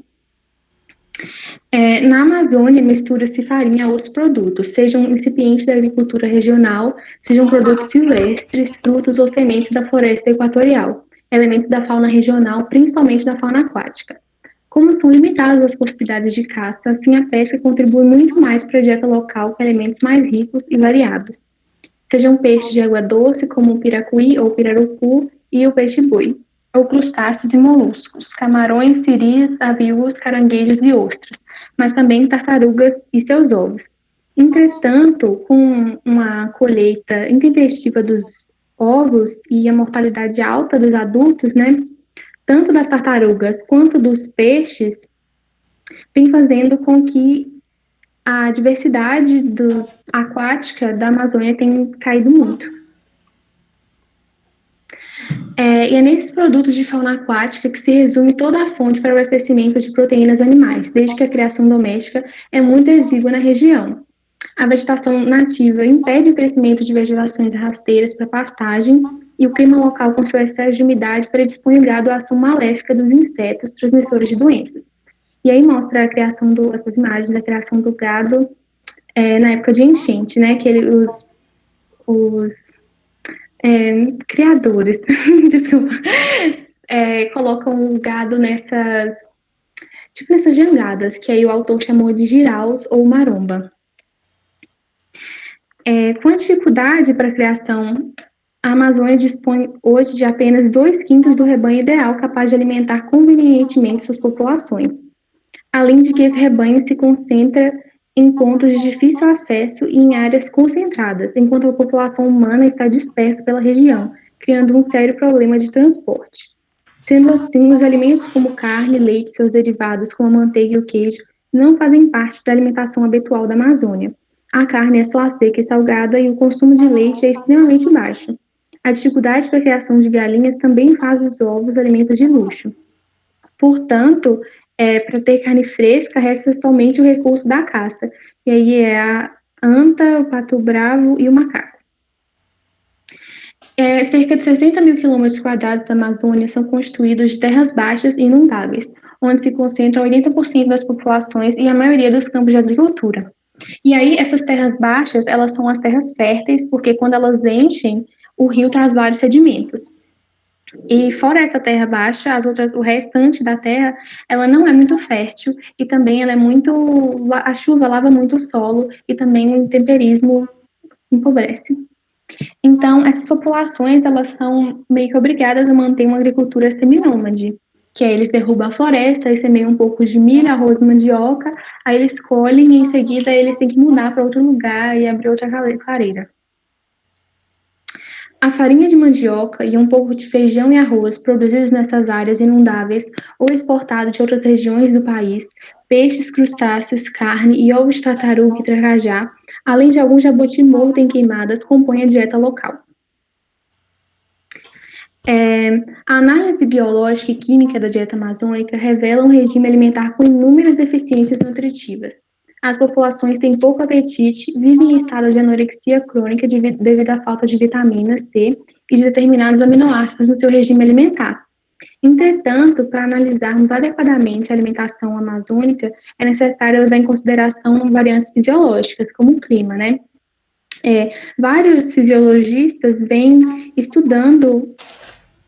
Speaker 8: Na Amazônia, mistura-se farinha a outros produtos, sejam incipientes da agricultura regional, sejam produtos silvestres, frutos ou sementes da floresta equatorial, elementos da fauna regional, principalmente da fauna aquática. Como são limitadas as possibilidades de caça, assim a pesca contribui muito mais para a dieta local com elementos mais ricos e variados. Sejam peixes de água doce, como o piracuí ou pirarucu, e o peixe-boi, ou crustáceos e moluscos, camarões, siris, aviús, caranguejos e ostras, mas também tartarugas e seus ovos. Entretanto, com uma colheita intempestiva dos ovos e a mortalidade alta dos adultos, né, tanto das tartarugas quanto dos peixes, vem fazendo com que a diversidade aquática da Amazônia tem caído muito. E é nesses produtos de fauna aquática que se resume toda a fonte para o abastecimento de proteínas animais, desde que a criação doméstica é muito exígua na região. A vegetação nativa impede o crescimento de vegetações rasteiras para pastagem e o clima local com seu excesso de umidade predispõe o gado à ação maléfica dos insetos transmissores de doenças. E aí mostra a criação essas imagens da criação do gado na época de enchente, né, que os criadores, desculpa, colocam o gado nessas jangadas, que aí o autor chamou de giraus ou maromba. Com a dificuldade para a criação, a Amazônia dispõe hoje de apenas 2/5 do rebanho ideal capaz de alimentar convenientemente suas populações. Além de que esse rebanho se concentra em pontos de difícil acesso e em áreas concentradas, enquanto a população humana está dispersa pela região, criando um sério problema de transporte. Sendo assim, os alimentos como carne, leite, seus derivados, como a manteiga e o queijo, não fazem parte da alimentação habitual da Amazônia. A carne é só seca e salgada e o consumo de leite é extremamente baixo. A dificuldade para a criação de galinhas também faz dos ovos alimentos de luxo. Portanto, para ter carne fresca, resta somente o recurso da caça. E aí é a anta, o pato-bravo e o macaco. Cerca de 60 mil quilômetros quadrados da Amazônia são constituídos de terras baixas e inundáveis, onde se concentram 80% das populações e a maioria dos campos de agricultura. E aí, essas terras baixas, elas são as terras férteis, porque quando elas enchem, o rio traz vários sedimentos. E fora essa terra baixa, o restante da terra, ela não é muito fértil e também a chuva lava muito o solo e também o intemperismo empobrece. Então, essas populações, elas são meio que obrigadas a manter uma agricultura seminômade, que é eles derrubam a floresta e semeiam um pouco de milho, arroz e mandioca, aí eles colhem e em seguida eles têm que mudar para outro lugar e abrir outra clareira. A farinha de mandioca e um pouco de feijão e arroz produzidos nessas áreas inundáveis ou exportados de outras regiões do país peixes, crustáceos, carne e ovos de tartaruga e tracajá, além de alguns jabuti morto em queimadas, compõem a dieta local. A análise biológica e química da dieta amazônica revela um regime alimentar com inúmeras deficiências nutritivas. As populações têm pouco apetite, vivem em estado de anorexia crônica devido à falta de vitamina C e de determinados aminoácidos no seu regime alimentar. Entretanto, para analisarmos adequadamente a alimentação amazônica, é necessário levar em consideração variantes fisiológicas, como o clima, né? Vários fisiologistas vêm estudando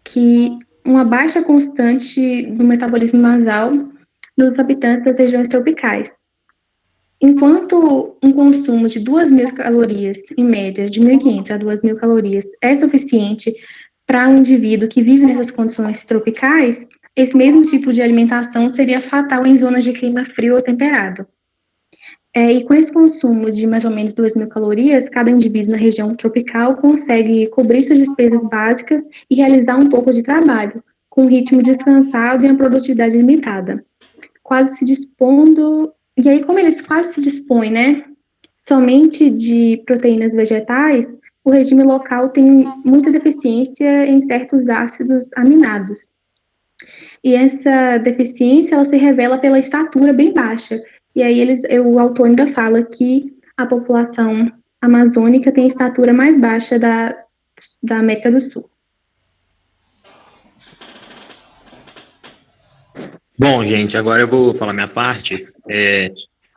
Speaker 8: que uma baixa constante do metabolismo basal dos habitantes das regiões tropicais. Enquanto um consumo de 2.000 calorias, em média, de 1.500 a 2.000 calorias, é suficiente para um indivíduo que vive nessas condições tropicais, esse mesmo tipo de alimentação seria fatal em zonas de clima frio ou temperado. E com esse consumo de mais ou menos 2.000 calorias, cada indivíduo na região tropical consegue cobrir suas despesas básicas e realizar um pouco de trabalho, com um ritmo descansado e uma produtividade limitada. Quase se dispondo... E aí, como eles quase se dispõem, né, somente de proteínas vegetais, o regime local tem muita deficiência em certos ácidos aminados. E essa deficiência, ela se revela pela estatura bem baixa. E aí o autor ainda fala que a população amazônica tem a estatura mais baixa da América do Sul.
Speaker 9: Bom, gente, agora eu vou falar minha parte.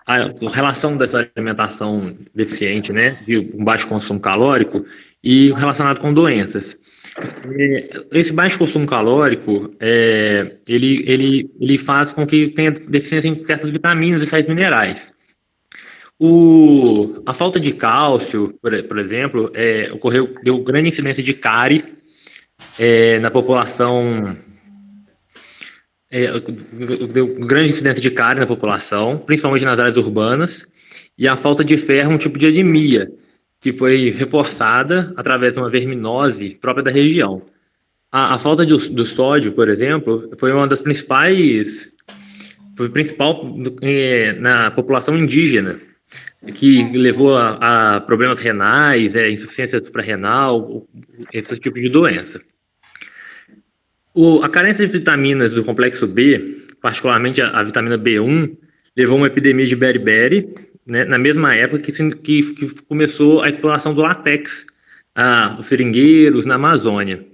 Speaker 9: A relação dessa alimentação deficiente, né, de um baixo consumo calórico e relacionado com doenças. Esse baixo consumo calórico, ele faz com que tenha deficiência em certas vitaminas e sais minerais. A falta de cálcio, por exemplo, deu grande incidência de cárie na população. Deu grande incidência de cárie na população, principalmente nas áreas urbanas, e a falta de ferro, um tipo de anemia, que foi reforçada através de uma verminose própria da região. A falta do sódio, por exemplo, foi uma das principais, foi principal na população indígena, que levou a problemas renais, insuficiência suprarrenal, esse tipo de doença. A carência de vitaminas do complexo B, particularmente a vitamina B1, levou a uma epidemia de beriberi, né, na mesma época que começou a exploração do látex, os seringueiros na Amazônia.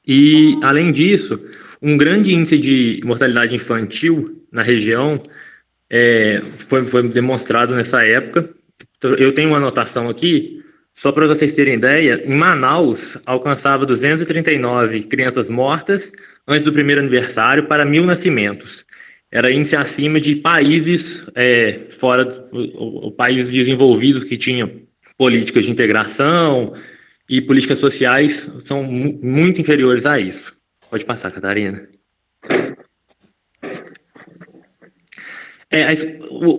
Speaker 9: E, além disso, um grande índice de mortalidade infantil na região foi demonstrado nessa época. Eu tenho uma anotação aqui, só para vocês terem ideia, em Manaus alcançava 239 crianças mortas antes do primeiro aniversário para 1.000 nascimentos. Era índice acima de países países desenvolvidos que tinham políticas de integração e políticas sociais são muito inferiores a isso. Pode passar, Catarina.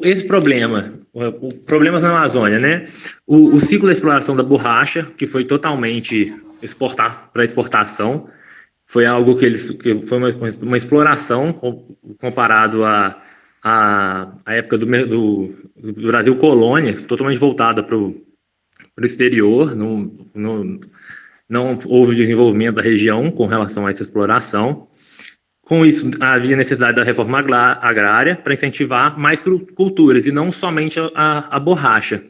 Speaker 9: Esse problema, problemas na Amazônia, né? O ciclo da exploração da borracha, que foi totalmente para exportação, foi algo que foi uma exploração comparado à época do Brasil colônia, totalmente voltada para o exterior. Não houve desenvolvimento da região com relação a essa exploração. Com isso, havia necessidade da reforma agrária para incentivar mais culturas e não somente a borracha.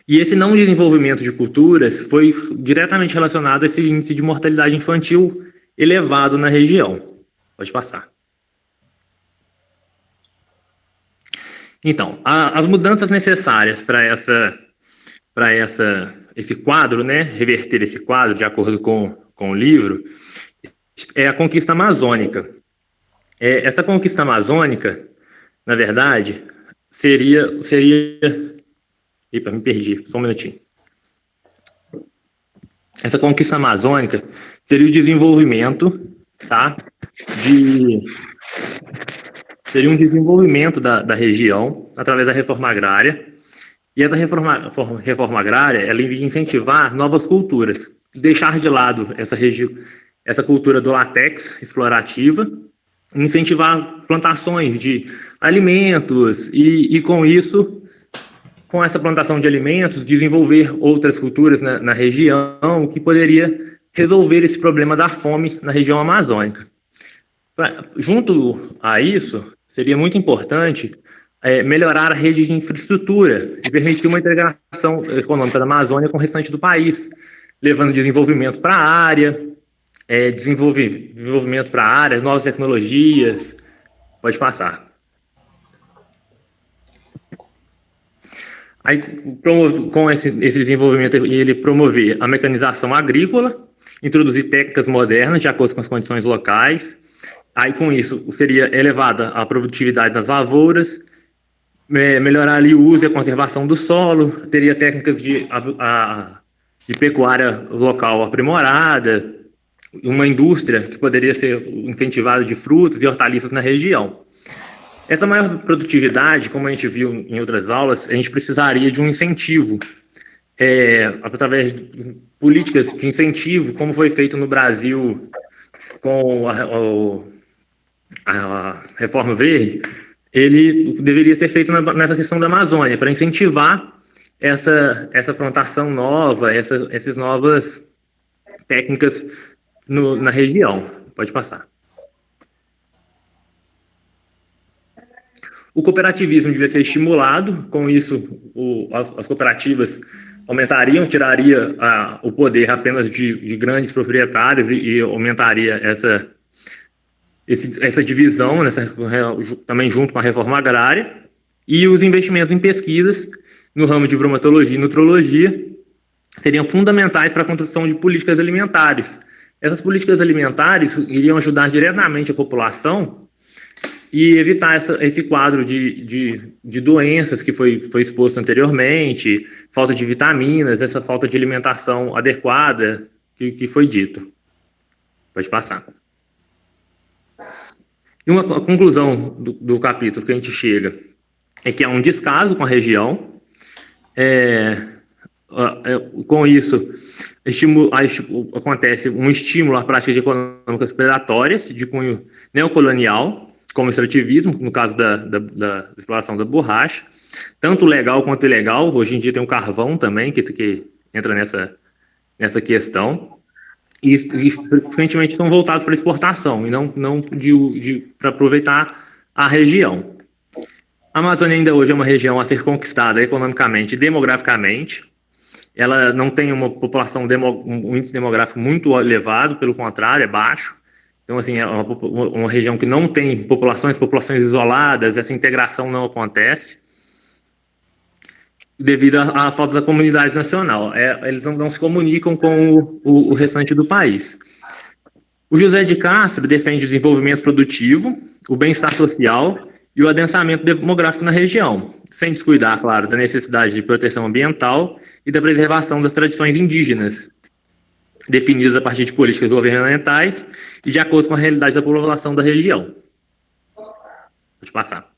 Speaker 9: E esse não desenvolvimento de culturas foi diretamente relacionado a esse índice de mortalidade infantil elevado na região. Pode passar. Então, as mudanças necessárias para esse quadro, né, reverter esse quadro, de acordo com o livro, é a conquista amazônica. Essa conquista amazônica, na verdade, seria... Epa, me perdi, só um minutinho. Essa conquista amazônica seria o desenvolvimento, tá? Seria um desenvolvimento da região através da reforma agrária. E essa reforma agrária, ela iria incentivar novas culturas, deixar de lado essa cultura do látex explorativa incentivar plantações de alimentos e com isso, com essa plantação de alimentos, desenvolver outras culturas na região que poderia resolver esse problema da fome na região amazônica. Junto a isso, seria muito importante melhorar a rede de infraestrutura e permitir uma integração econômica da Amazônia com o restante do país, levando desenvolvimento para a área, desenvolvimento para áreas, novas tecnologias. Pode passar. Aí, com esse desenvolvimento, ele promover a mecanização agrícola, introduzir técnicas modernas de acordo com as condições locais. Aí, com isso, seria elevada a produtividade das lavouras, melhorar ali o uso e a conservação do solo, teria técnicas de pecuária local aprimorada, uma indústria que poderia ser incentivada de frutos e hortaliças na região. Essa maior produtividade, como a gente viu em outras aulas, a gente precisaria de um incentivo, através de políticas de incentivo, como foi feito no Brasil com a Reforma Verde. Ele deveria ser feito nessa questão da Amazônia, para incentivar essa plantação nova, essas novas técnicas na região. Pode passar. O cooperativismo devia ser estimulado, com isso as cooperativas aumentariam, tiraria o poder apenas de grandes proprietários e aumentaria essa divisão, também junto com a reforma agrária, e os investimentos em pesquisas no ramo de bromatologia e nutrologia seriam fundamentais para a construção de políticas alimentares. Essas políticas alimentares iriam ajudar diretamente a população e evitar esse quadro de doenças que foi exposto anteriormente, falta de vitaminas, essa falta de alimentação adequada que foi dito. Pode passar. E uma conclusão do capítulo que a gente chega é que há um descaso com a região. Com isso, acontece um estímulo a práticas econômicas predatórias de cunho neocolonial, como o extrativismo, no caso da exploração da borracha, tanto legal quanto ilegal. Hoje em dia tem o carvão também, que entra nessa questão, e frequentemente são voltados para exportação, e não para aproveitar a região. A Amazônia ainda hoje é uma região a ser conquistada economicamente e demograficamente. Ela não tem uma população, um índice demográfico muito elevado, pelo contrário, é baixo. Então, assim, é uma região que não tem populações isoladas, essa integração não acontece, devido à falta da comunidade nacional. Eles não se comunicam com o restante do país. O José de Castro defende o desenvolvimento produtivo, o bem-estar social e o adensamento demográfico na região, sem descuidar, claro, da necessidade de proteção ambiental e da preservação das tradições indígenas, definidas a partir de políticas governamentais e de acordo com a realidade da população da região. Pode passar.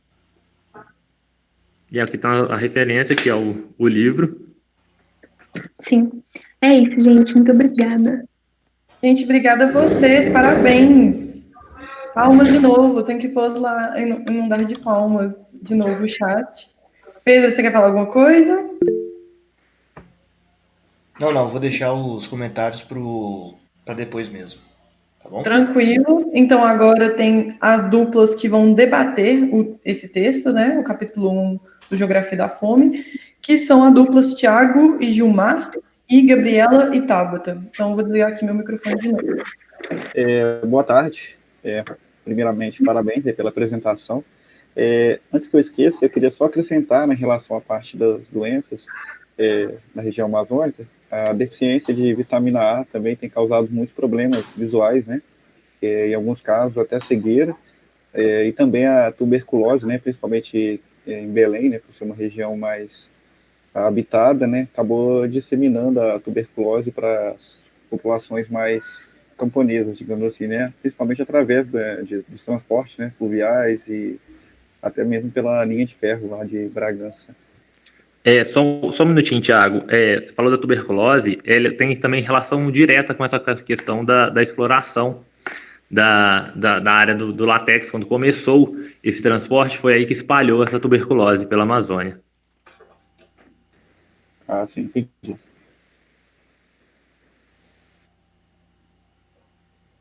Speaker 9: E aqui está a referência, que é o livro.
Speaker 8: Sim. É isso, gente. Muito obrigada.
Speaker 1: Gente, obrigada a vocês. Parabéns. Palmas de novo. Tem que pôr lá, inundar de palmas de novo o chat. Pedro, você quer falar alguma coisa?
Speaker 4: Não, vou deixar os comentários para depois mesmo, tá bom?
Speaker 1: Tranquilo. Então, agora tem as duplas que vão debater esse texto, né? O capítulo 1 do Geografia da Fome, que são as duplas Tiago e Gilmar, e Gabriela e Tabata. Então, eu vou desligar aqui meu microfone de novo.
Speaker 5: Boa tarde. Primeiramente, parabéns pela apresentação. Antes que eu esqueça, eu queria só acrescentar, né, em relação à parte das doenças na região amazônica, a deficiência de vitamina A também tem causado muitos problemas visuais, né? Em alguns casos até cegueira, e também a tuberculose, né? Principalmente em Belém, né? Por ser uma região mais habitada, né? Acabou disseminando a tuberculose para as populações mais camponesas, digamos assim, né? Principalmente através dos transportes, né? Fluviais e até mesmo pela linha de ferro lá de Bragança.
Speaker 9: Só um minutinho, Thiago. Você falou da tuberculose, ele tem também relação direta com essa questão da exploração da área do látex, quando começou esse transporte, foi aí que espalhou essa tuberculose pela Amazônia.
Speaker 5: Ah, sim, entendi.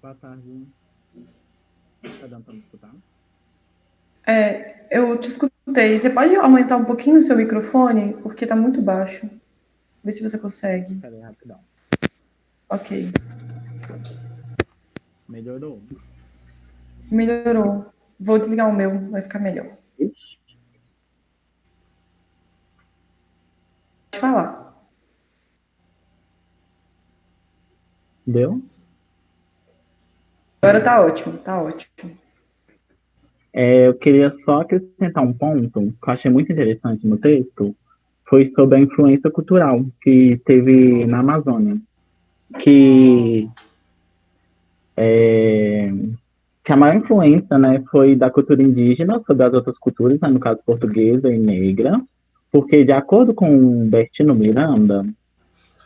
Speaker 10: Boa tarde. Tá dando para me escutar?
Speaker 1: Eu te escutei. Você pode aumentar um pouquinho o seu microfone? Porque tá muito baixo. Vê se você consegue.
Speaker 10: Peraí, rapidão.
Speaker 1: Ok.
Speaker 10: Melhorou?
Speaker 1: Melhorou. Vou desligar o meu, vai ficar melhor. Pode falar.
Speaker 10: Deu?
Speaker 1: Agora tá ótimo, tá ótimo.
Speaker 10: Eu queria só acrescentar um ponto que eu achei muito interessante no texto, foi sobre a influência cultural que teve na Amazônia, que, que a maior influência, né, foi da cultura indígena sobre as outras culturas, né, no caso portuguesa e negra, porque de acordo com Bertino Miranda,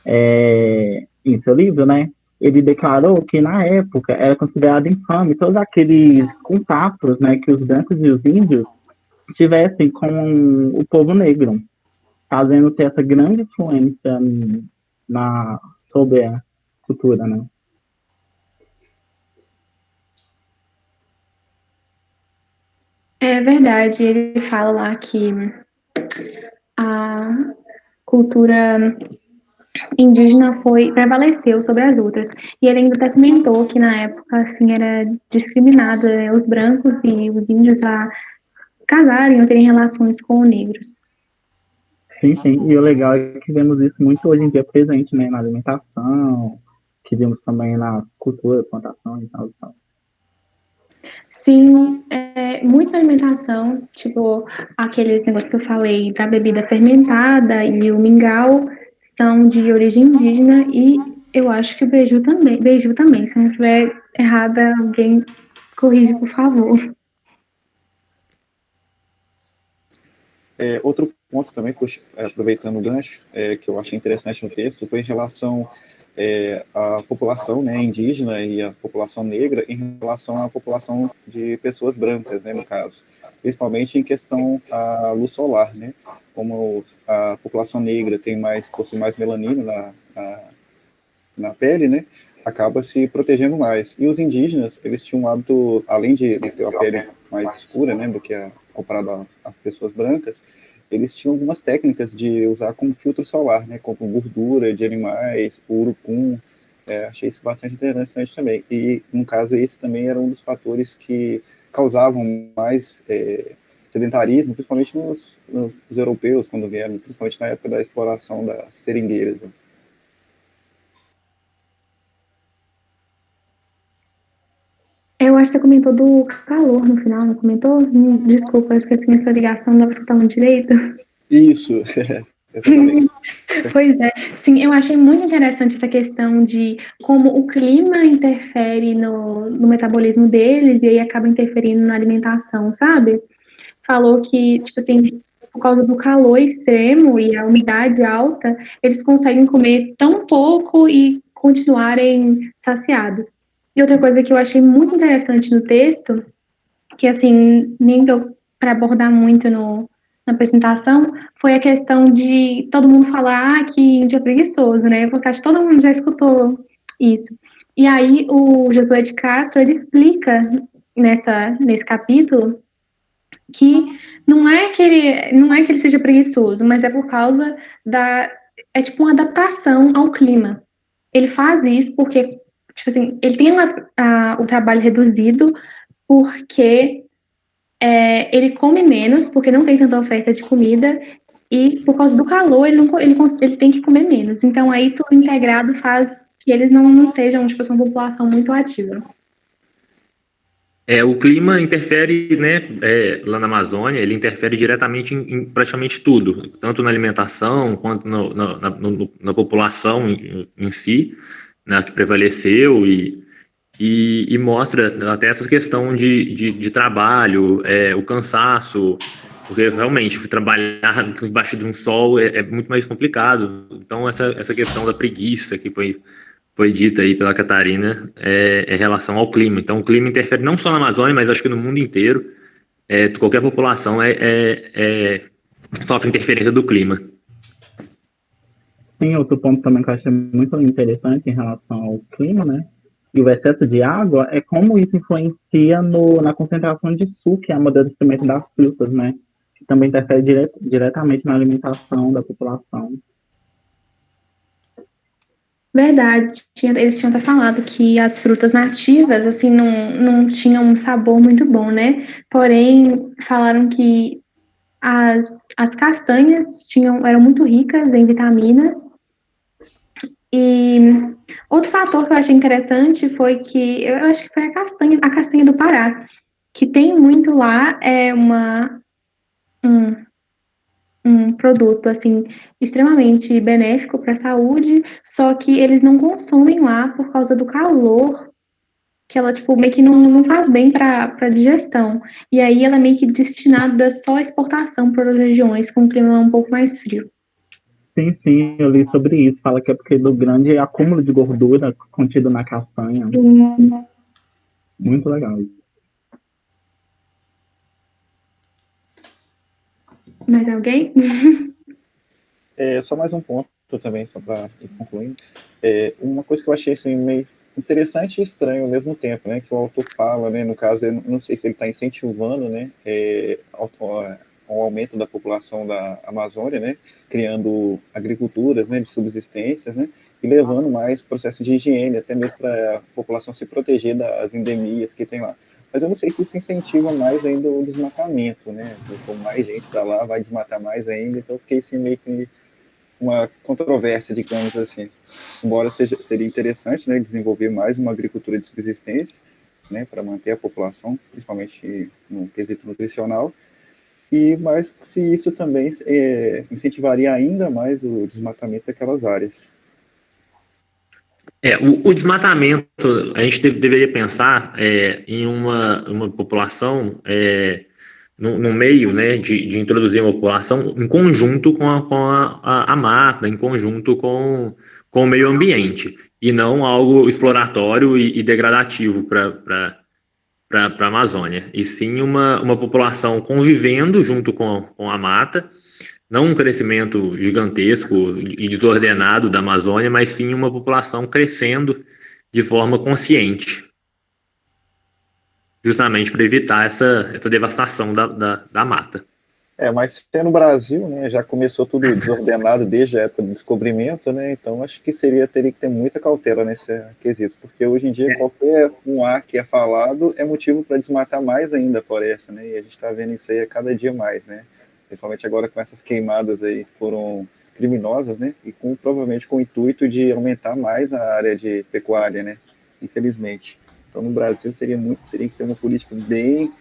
Speaker 10: em seu livro, né, ele declarou que na época era considerado infame todos aqueles contatos, né, que os brancos e os índios tivessem com o povo negro, fazendo ter essa grande influência sobre a cultura, né?
Speaker 8: É verdade, ele fala lá que a cultura indígena prevaleceu sobre as outras. E ele ainda até comentou que na época, assim, era discriminado, né, os brancos e os índios a casarem ou terem relações com negros.
Speaker 10: Sim, sim. E o legal é que vemos isso muito hoje em dia presente, né? Na alimentação, que vemos também na cultura, plantação e tal, e tal.
Speaker 8: Sim, muita alimentação, tipo aqueles negócios que eu falei da bebida fermentada e o mingau são de origem indígena e eu acho que o beiju também. Se eu não estiver errada, alguém corrige, por favor.
Speaker 5: Outro ponto também, aproveitando o gancho, que eu achei interessante no texto, foi em relação à população, né, indígena e a população negra em relação à população de pessoas brancas, né, no caso, principalmente em questão à luz solar, né, como a população negra possui mais melanina na pele, né, acaba se protegendo mais. E os indígenas, eles tinham um hábito, além de ter a pele mais escura, né, do que comparado às pessoas brancas, eles tinham algumas técnicas de usar como filtro solar, né, como gordura de animais, urucum. Achei isso bastante interessante também. E, no caso, esse também era um dos fatores que causavam mais sedentarismo, principalmente nos europeus, quando vieram, principalmente na época da exploração das seringueiras. Né?
Speaker 8: Eu acho que você comentou do calor no final, não comentou? Desculpa, eu esqueci essa ligação, não estava escutando direito.
Speaker 5: Isso, exatamente.
Speaker 8: Pois é, sim, eu achei muito interessante essa questão de como o clima interfere no metabolismo deles e aí acaba interferindo na alimentação, sabe? Falou que, tipo assim, por causa do calor extremo e a umidade alta, eles conseguem comer tão pouco e continuarem saciados. E outra coisa que eu achei muito interessante no texto, que assim, nem deu para abordar muito na apresentação, foi a questão de todo mundo falar que índio é preguiçoso, né? Porque acho que todo mundo já escutou isso. E aí o Josué de Castro, ele explica nesse capítulo que não é que ele seja preguiçoso, mas é por causa é tipo uma adaptação ao clima. Ele faz isso porque, tipo assim, ele tem o trabalho reduzido porque ele come menos, porque não tem tanta oferta de comida, e por causa do calor, ele tem que comer menos. Então, aí, tudo integrado faz que eles não sejam, tipo, uma população muito ativa.
Speaker 9: O clima interfere, né, lá na Amazônia, ele interfere diretamente em praticamente tudo, tanto na alimentação quanto na população em si, né, que prevaleceu e mostra até essa questão de trabalho, o cansaço, porque realmente trabalhar embaixo de um sol é muito mais complicado. Então essa questão da preguiça que foi foi dita aí pela Catarina é relação ao clima. Então, o clima interfere não só na Amazônia, mas acho que no mundo inteiro. Qualquer população sofre interferência do clima.
Speaker 10: Sim, outro ponto também que eu achei muito interessante em relação ao clima, né? E o excesso de água é como isso influencia na concentração de suco e amadurecimento das frutas, né? Que também interfere diretamente na alimentação da população.
Speaker 8: Verdade, eles tinham até falado que as frutas nativas, assim, não tinham um sabor muito bom, né? Porém, falaram que as castanhas eram muito ricas em vitaminas. E outro fator que eu achei interessante foi que, eu acho que foi a castanha do Pará, que tem muito lá, um produto, assim, extremamente benéfico para a saúde, só que eles não consomem lá por causa do calor, que ela, tipo, meio que não faz bem para digestão. E aí ela é meio que destinada só à exportação para regiões com clima um pouco mais frio.
Speaker 10: Sim, eu li sobre isso. Fala que é porque do grande acúmulo de gordura contido na castanha. Muito legal.
Speaker 8: Mais alguém?
Speaker 5: Só mais um ponto também, só para ir concluindo. Uma coisa que eu achei assim, meio interessante e estranho ao mesmo tempo, né? Que o autor fala, né? No caso, eu não sei se ele está incentivando, né? O aumento da população da Amazônia, né? Criando agriculturas, né? De subsistências, né? E levando mais processo de higiene, até mesmo para a população se proteger das endemias que tem lá. Mas eu não sei se isso incentiva mais ainda o desmatamento, né? Com mais gente para lá, vai desmatar mais ainda. Então, eu fiquei assim, meio que uma controvérsia, digamos assim. Embora seria interessante, né, desenvolver mais uma agricultura de subsistência, né, para manter a população, principalmente no quesito nutricional, mas se isso também incentivaria ainda mais o desmatamento daquelas áreas.
Speaker 9: O desmatamento, a gente deveria pensar em uma população, no meio, né, de introduzir uma população em conjunto com a mata, em conjunto com o meio ambiente, e não algo exploratório e degradativo para a Amazônia, e sim uma população convivendo junto com a mata, não um crescimento gigantesco e desordenado da Amazônia, mas sim uma população crescendo de forma consciente, justamente para evitar essa devastação da mata.
Speaker 5: Mas se no Brasil, né, já começou tudo desordenado desde a época do descobrimento, né, então acho que teria que ter muita cautela nesse quesito, porque hoje em dia qualquer um ar que é falado é motivo para desmatar mais ainda a floresta, né, e a gente está vendo isso aí a cada dia mais, né, principalmente agora com essas queimadas aí que foram criminosas, né, e provavelmente com o intuito de aumentar mais a área de pecuária, né, infelizmente. Então no Brasil teria que ter uma política bem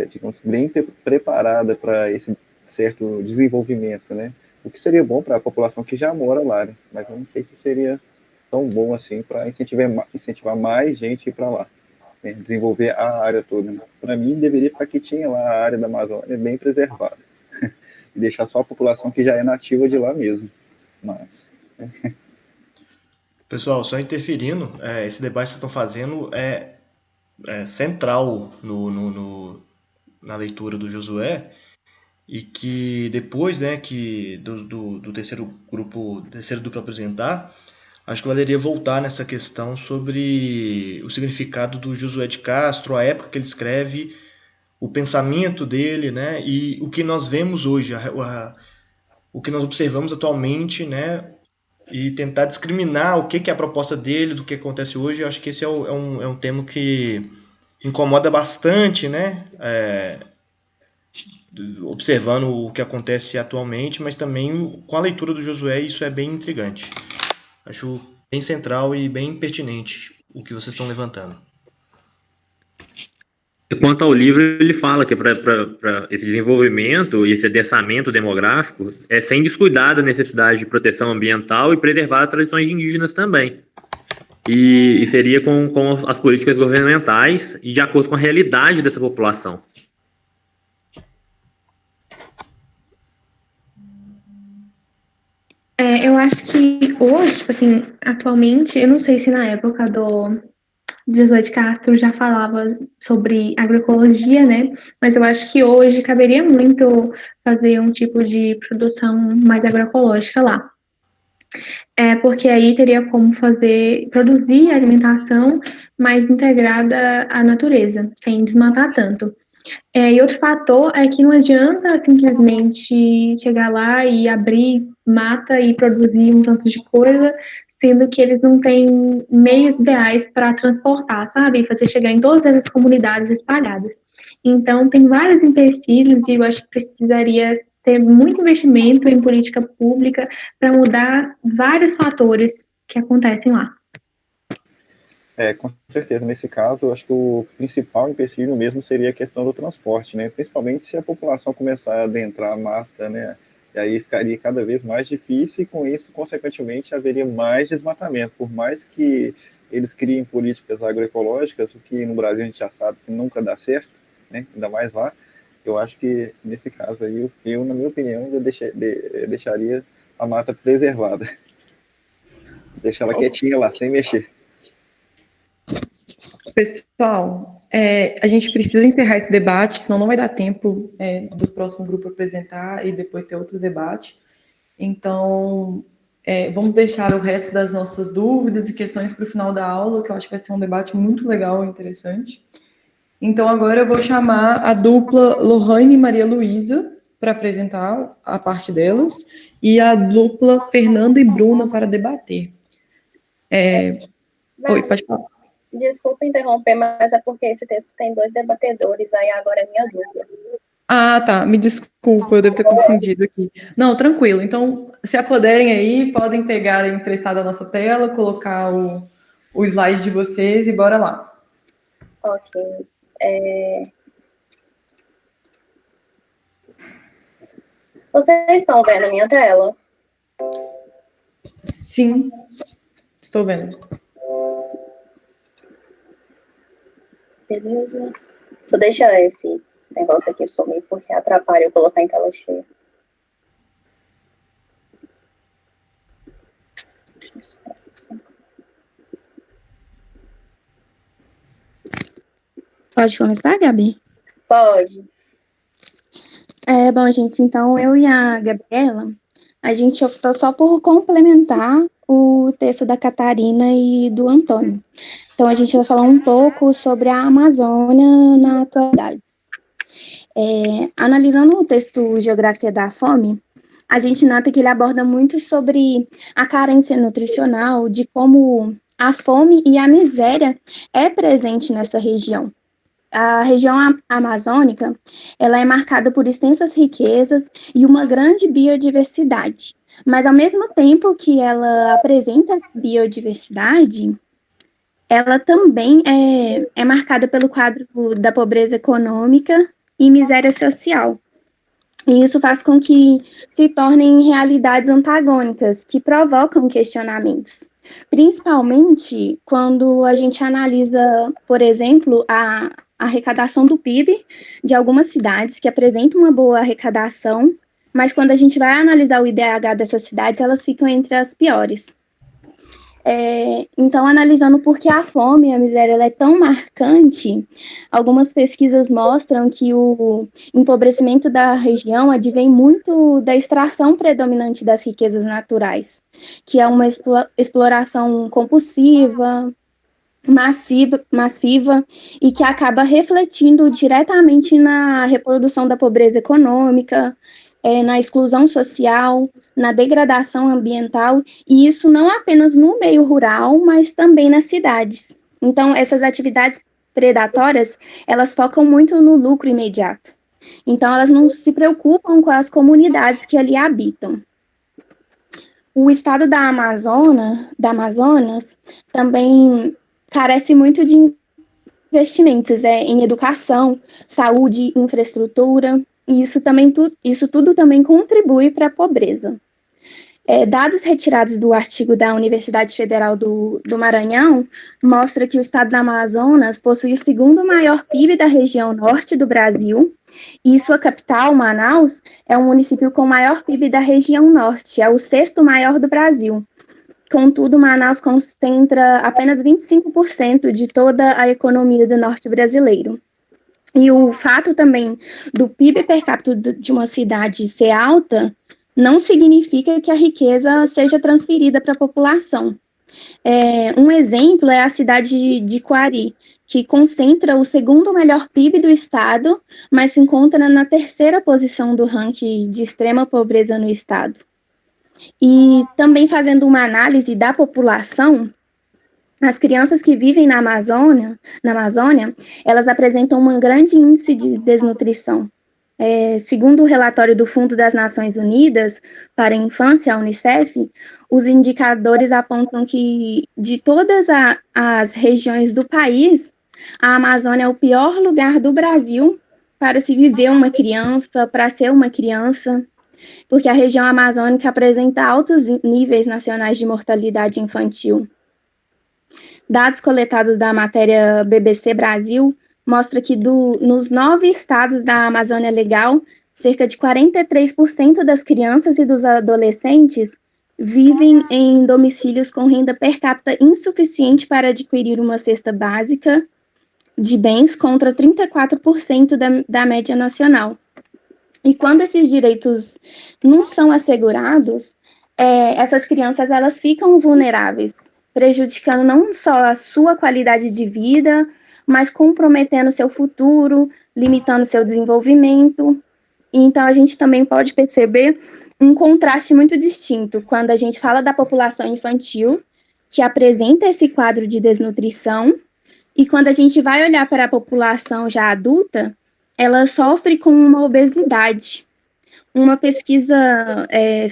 Speaker 5: digamos, bem preparada para esse certo desenvolvimento, né? O que seria bom para a população que já mora lá, né? Mas eu não sei se seria tão bom assim para incentivar mais gente a ir para lá, né? Desenvolver a área toda. Né? Para mim, deveria ficar quietinha lá a área da Amazônia, bem preservada. E deixar só a população que já é nativa de lá mesmo. Mas...
Speaker 4: Pessoal, só interferindo, esse debate que vocês estão fazendo é central na leitura do Josué, e que depois, né, que do terceiro duplo apresentar, acho que valeria voltar nessa questão sobre o significado do Josué de Castro, a época que ele escreve, o pensamento dele, né, e o que nós vemos hoje, o que nós observamos atualmente, né, e tentar discriminar o que é a proposta dele, do que acontece hoje. Eu acho que esse é um tema que incomoda bastante, né? Observando o que acontece atualmente, mas também com a leitura do Josué, isso é bem intrigante. Acho bem central e bem pertinente o que vocês estão levantando.
Speaker 9: Quanto ao livro, ele fala que para esse desenvolvimento e esse adensamento demográfico é sem descuidar da necessidade de proteção ambiental e preservar as tradições indígenas também. E seria com as políticas governamentais e de acordo com a realidade dessa população.
Speaker 8: Eu acho que hoje, tipo assim, atualmente, eu não sei se na época do Josué de Castro já falava sobre agroecologia, né? Mas eu acho que hoje caberia muito fazer um tipo de produção mais agroecológica lá. Porque aí teria como produzir alimentação mais integrada à natureza, sem desmatar tanto. E outro fator é que não adianta simplesmente chegar lá e abrir mata e produzir um tanto de coisa, sendo que eles não têm meios ideais para transportar, sabe? Fazer chegar em todas essas comunidades espalhadas. Então, tem vários empecilhos e eu acho que precisaria ter muito investimento em política pública para mudar vários fatores que acontecem lá.
Speaker 5: Com certeza, nesse caso, eu acho que o principal empecilho mesmo seria a questão do transporte, né? Principalmente se a população começar a adentrar a mata, né? E aí ficaria cada vez mais difícil e com isso, consequentemente, haveria mais desmatamento. Por mais que eles criem políticas agroecológicas, o que no Brasil a gente já sabe que nunca dá certo, né? Ainda mais lá, eu acho que nesse caso aí, na minha opinião, eu deixaria a mata preservada. Deixar ela quietinha lá, sem mexer.
Speaker 1: Pessoal, a gente precisa encerrar esse debate, senão não vai dar tempo do próximo grupo apresentar e depois ter outro debate. Então, vamos deixar o resto das nossas dúvidas e questões para o final da aula, que eu acho que vai ser um debate muito legal e interessante. Então, agora eu vou chamar a dupla Lohane e Maria Luísa para apresentar a parte delas e a dupla Fernanda e Bruna para debater. Oi, pode falar.
Speaker 11: Desculpa interromper, mas é porque esse texto tem 2 debatedores, aí agora é minha dúvida.
Speaker 1: Ah, tá. Me desculpa, eu devo ter confundido aqui. Não, tranquilo. Então, se apoderem aí, podem pegar emprestado a nossa tela, colocar o slide de vocês e bora lá.
Speaker 11: Ok. Vocês estão vendo a minha tela?
Speaker 1: Sim, estou vendo.
Speaker 11: Beleza. Tô deixando esse negócio aqui sumir, porque atrapalha eu colocar em tela cheia.
Speaker 12: Pode começar, Gabi?
Speaker 11: Pode.
Speaker 12: Bom, gente, então eu e a Gabriela, a gente optou só por complementar o texto da Catarina e do Antônio. Então, a gente vai falar um pouco sobre a Amazônia na atualidade. Analisando o texto Geografia da Fome, a gente nota que ele aborda muito sobre a carência nutricional, de como a fome e a miséria é presente nessa região. A região amazônica, ela é marcada por extensas riquezas e uma grande biodiversidade. Mas, ao mesmo tempo que ela apresenta biodiversidade, ela também é marcada pelo quadro da pobreza econômica e miséria social. E isso faz com que se tornem realidades antagônicas, que provocam questionamentos. Principalmente quando a gente analisa, por exemplo, a arrecadação do PIB de algumas cidades que apresentam uma boa arrecadação, mas quando a gente vai analisar o IDH dessas cidades, elas ficam entre as piores. Então, analisando por que a fome e a miséria ela é tão marcante, algumas pesquisas mostram que o empobrecimento da região advém muito da extração predominante das riquezas naturais, que é uma exploração compulsiva, massiva e que acaba refletindo diretamente na reprodução da pobreza econômica, na exclusão social, na degradação ambiental, e isso não apenas no meio rural, mas também nas cidades. Então, essas atividades predatórias, elas focam muito no lucro imediato. Então, elas não se preocupam com as comunidades que ali habitam. O estado da Amazonas também carece muito de investimentos em educação, saúde, infraestrutura, e isso tudo também contribui para a pobreza. Dados retirados do artigo da Universidade Federal do Maranhão mostra que o estado do Amazonas possui o segundo maior PIB da região norte do Brasil e sua capital, Manaus, é o município com maior PIB da região norte, é o sexto maior do Brasil. Contudo, Manaus concentra apenas 25% de toda a economia do norte brasileiro. E o fato também do PIB per capita de uma cidade ser alta não significa que a riqueza seja transferida para a população. Um exemplo é a cidade de Coari, que concentra o segundo melhor PIB do estado, mas se encontra na terceira posição do ranking de extrema pobreza no estado. E também fazendo uma análise da população, as crianças que vivem na Amazônia, elas apresentam um grande índice de desnutrição. Segundo o relatório do Fundo das Nações Unidas para a Infância, a Unicef, os indicadores apontam que de todas as regiões do país, a Amazônia é o pior lugar do Brasil para se viver uma criança, para ser uma criança, porque a região amazônica apresenta altos níveis nacionais de mortalidade infantil. Dados coletados da matéria BBC Brasil mostra que nos 9 estados da Amazônia Legal, cerca de 43% das crianças e dos adolescentes vivem em domicílios com renda per capita insuficiente para adquirir uma cesta básica de bens, contra 34% da média nacional. E quando esses direitos não são assegurados, essas crianças elas ficam vulneráveis, prejudicando não só a sua qualidade de vida, mas comprometendo seu futuro, limitando seu desenvolvimento. Então, a gente também pode perceber um contraste muito distinto quando a gente fala da população infantil, que apresenta esse quadro de desnutrição, e quando a gente vai olhar para a população já adulta, ela sofre com uma obesidade. Uma pesquisa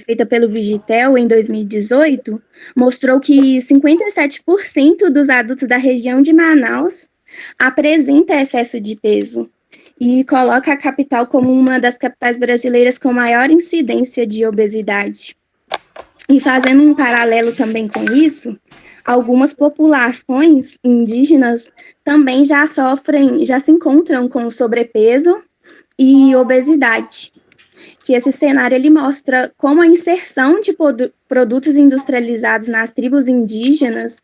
Speaker 12: feita pelo Vigitel em 2018 mostrou que 57% dos adultos da região de Manaus apresenta excesso de peso e coloca a capital como uma das capitais brasileiras com maior incidência de obesidade. E fazendo um paralelo também com isso, algumas populações indígenas também já se encontram com sobrepeso e obesidade. Que esse cenário ele mostra como a inserção de produtos industrializados nas tribos indígenas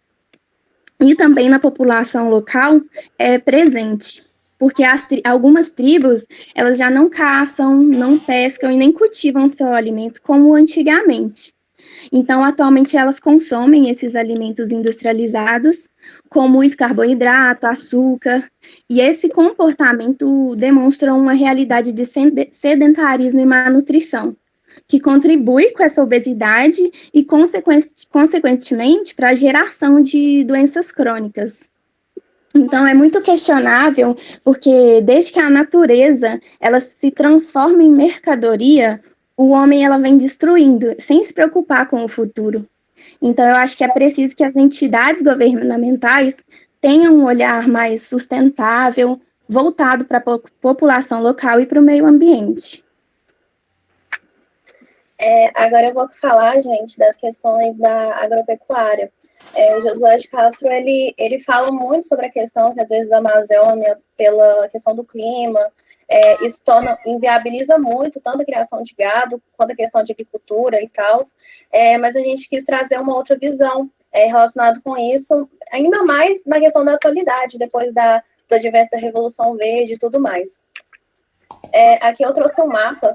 Speaker 12: e também na população local é presente, porque algumas tribos elas já não caçam, não pescam e nem cultivam seu alimento como antigamente. Então, atualmente, elas consomem esses alimentos industrializados com muito carboidrato, açúcar, e esse comportamento demonstra uma realidade de sedentarismo e má nutrição, que contribui com essa obesidade e, consequentemente, para a geração de doenças crônicas. Então, é muito questionável, porque desde que a natureza ela se transforma em mercadoria, o homem ela vem destruindo, sem se preocupar com o futuro. Então, eu acho que é preciso que as entidades governamentais tenham um olhar mais sustentável, voltado para a população local e para o meio ambiente.
Speaker 11: Agora eu vou falar, gente, das questões da agropecuária. O Josué de Castro, ele fala muito sobre a questão que, às vezes, a Amazônia, pela questão do clima, isso inviabiliza muito tanto a criação de gado, quanto a questão de agricultura e tal, mas a gente quis trazer uma outra visão relacionada com isso, ainda mais na questão da atualidade, depois do advento da Revolução Verde e tudo mais. Aqui eu trouxe um mapa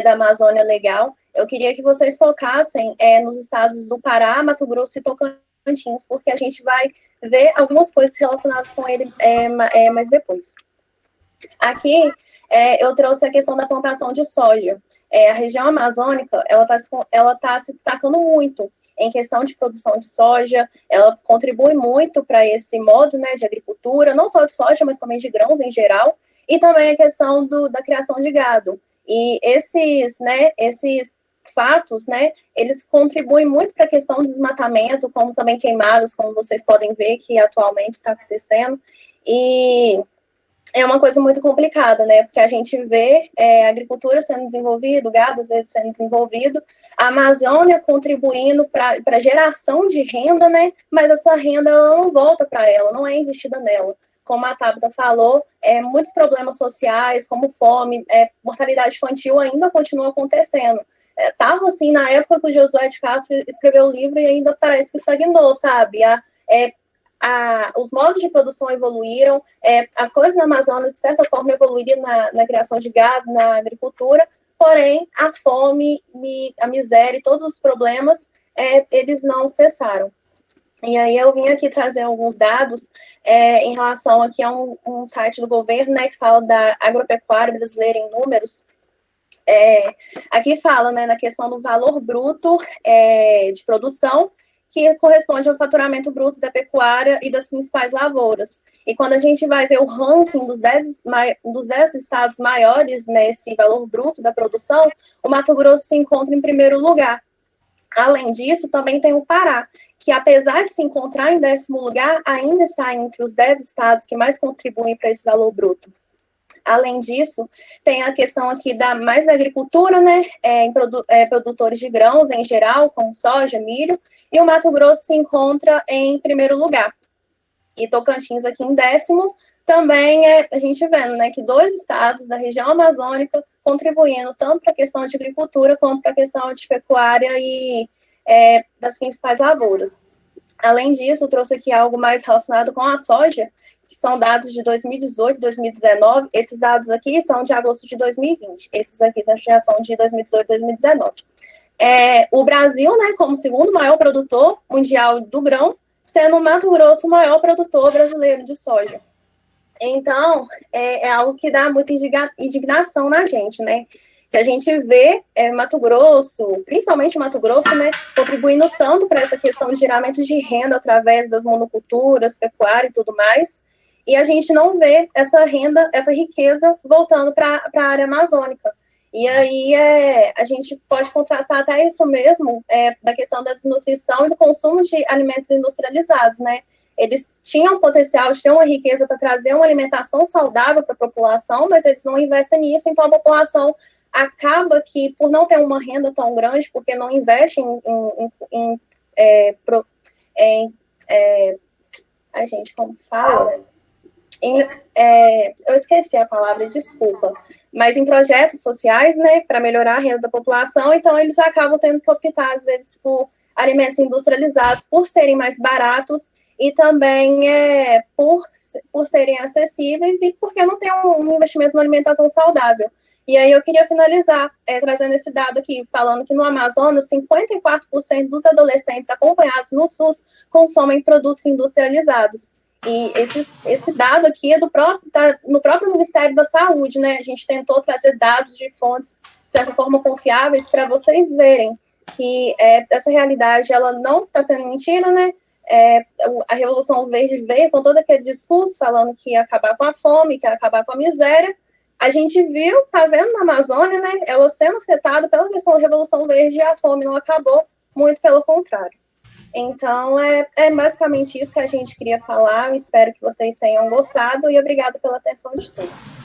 Speaker 11: da Amazônia Legal. Eu queria que vocês focassem nos estados do Pará, Mato Grosso e Tocantins, porque a gente vai ver algumas coisas relacionadas com ele mais depois. Aqui, eu trouxe a questão da plantação de soja. A região amazônica, ela tá se destacando muito em questão de produção de soja, ela contribui muito para esse modo, né, de agricultura, não só de soja, mas também de grãos em geral, e também a questão da criação de gado. E esses fatos, né, eles contribuem muito para a questão do desmatamento, como também queimadas, como vocês podem ver que atualmente está acontecendo, e é uma coisa muito complicada, né? Porque a gente vê a agricultura sendo desenvolvida, o gado às vezes sendo desenvolvido, a Amazônia contribuindo para a geração de renda, né? Mas essa renda ela não volta para ela, não é investida nela. Como a Tabata falou, muitos problemas sociais, como fome, mortalidade infantil ainda continua acontecendo. Estava assim na época que o Josué de Castro escreveu o livro e ainda parece que estagnou, sabe? Os modos de produção evoluíram, as coisas na Amazônia, de certa forma, evoluíram na criação de gado, na agricultura, porém, a fome, a miséria e todos os problemas, eles não cessaram. E aí eu vim aqui trazer alguns dados em relação aqui a um site do governo, né, que fala da agropecuária brasileira em números. Aqui fala, né, na questão do valor bruto de produção, que corresponde ao faturamento bruto da pecuária e das principais lavouras. E quando a gente vai ver o ranking dos 10 estados maiores nesse valor bruto da produção, o Mato Grosso se encontra em primeiro lugar. Além disso, também tem o Pará, que apesar de se encontrar em 10º lugar, ainda está entre os 10 estados que mais contribuem para esse valor bruto. Além disso, tem a questão aqui mais da agricultura, né, produtores de grãos em geral, como soja, milho, e o Mato Grosso se encontra em primeiro lugar. E Tocantins aqui em 10º, também a gente vendo, né, que 2 estados da região amazônica contribuindo tanto para a questão de agricultura quanto para a questão de pecuária e das principais lavouras. Além disso, eu trouxe aqui algo mais relacionado com a soja, que são dados de 2018, 2019. Esses dados aqui são de agosto de 2020. Esses aqui já são de 2018, 2019. O Brasil, né, como segundo maior produtor mundial do grão, sendo o Mato Grosso o maior produtor brasileiro de soja. Então, é algo que dá muita indignação na gente, né? Que a gente vê Mato Grosso, principalmente o Mato Grosso, né, contribuindo tanto para essa questão de geramento de renda através das monoculturas, pecuária e tudo mais, e a gente não vê essa renda, essa riqueza voltando para a área amazônica. E aí a gente pode contrastar até isso mesmo, da questão da desnutrição e do consumo de alimentos industrializados, né? Eles tinham potencial, tinham uma riqueza para trazer uma alimentação saudável para a população, mas eles não investem nisso, então a população acaba que, por não ter uma renda tão grande, porque não investe a gente, como fala? Eu esqueci a palavra, desculpa, mas em projetos sociais, né, para melhorar a renda da população, então eles acabam tendo que optar, às vezes, por alimentos industrializados, por serem mais baratos, e também por serem acessíveis, e porque não tem um investimento na alimentação saudável. E aí eu queria finalizar trazendo esse dado aqui, falando que no Amazonas, 54% dos adolescentes acompanhados no SUS consomem produtos industrializados. E esse dado aqui tá no próprio Ministério da Saúde, né? A gente tentou trazer dados de fontes, de certa forma, confiáveis para vocês verem que essa realidade ela não está sendo mentira, né? A Revolução Verde veio com todo aquele discurso falando que ia acabar com a fome, que ia acabar com a miséria. A gente viu, tá vendo na Amazônia, né, ela sendo afetada pela questão da Revolução Verde e a fome não acabou, muito pelo contrário. Então, é basicamente isso que a gente queria falar. Eu espero que vocês tenham gostado e obrigada pela atenção de todos.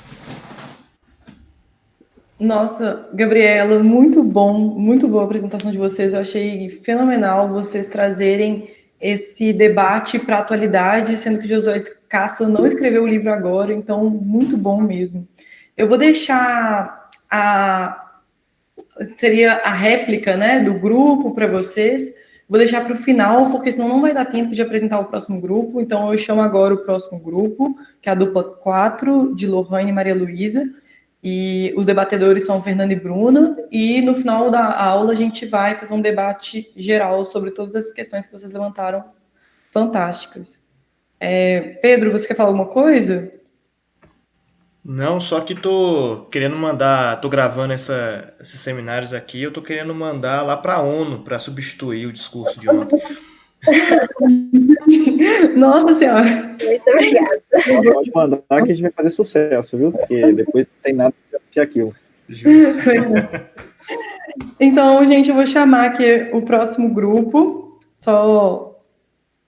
Speaker 1: Nossa, Gabriela, muito boa a apresentação de vocês. Eu achei fenomenal vocês trazerem esse debate para a atualidade, sendo que Josué de Castro não escreveu o livro agora, então muito bom mesmo. Eu vou deixar seria a réplica, né, do grupo para vocês. Vou deixar para o final, porque senão não vai dar tempo de apresentar o próximo grupo. Então eu chamo agora o próximo grupo, que é a dupla 4, de Lohane e Maria Luísa. E os debatedores são Fernanda e Bruna. E no final da aula a gente vai fazer um debate geral sobre todas as questões que vocês levantaram, fantásticas. Pedro, você quer falar alguma coisa?
Speaker 4: Não, só que tô gravando esses seminários aqui, eu tô querendo mandar lá para a ONU para substituir o discurso de ontem.
Speaker 1: Nossa Senhora!
Speaker 11: Muito obrigada.
Speaker 5: Pode mandar que a gente vai fazer sucesso, viu? Porque depois não tem nada que aquilo.
Speaker 4: Justo.
Speaker 1: Então, gente, eu vou chamar aqui o próximo grupo, só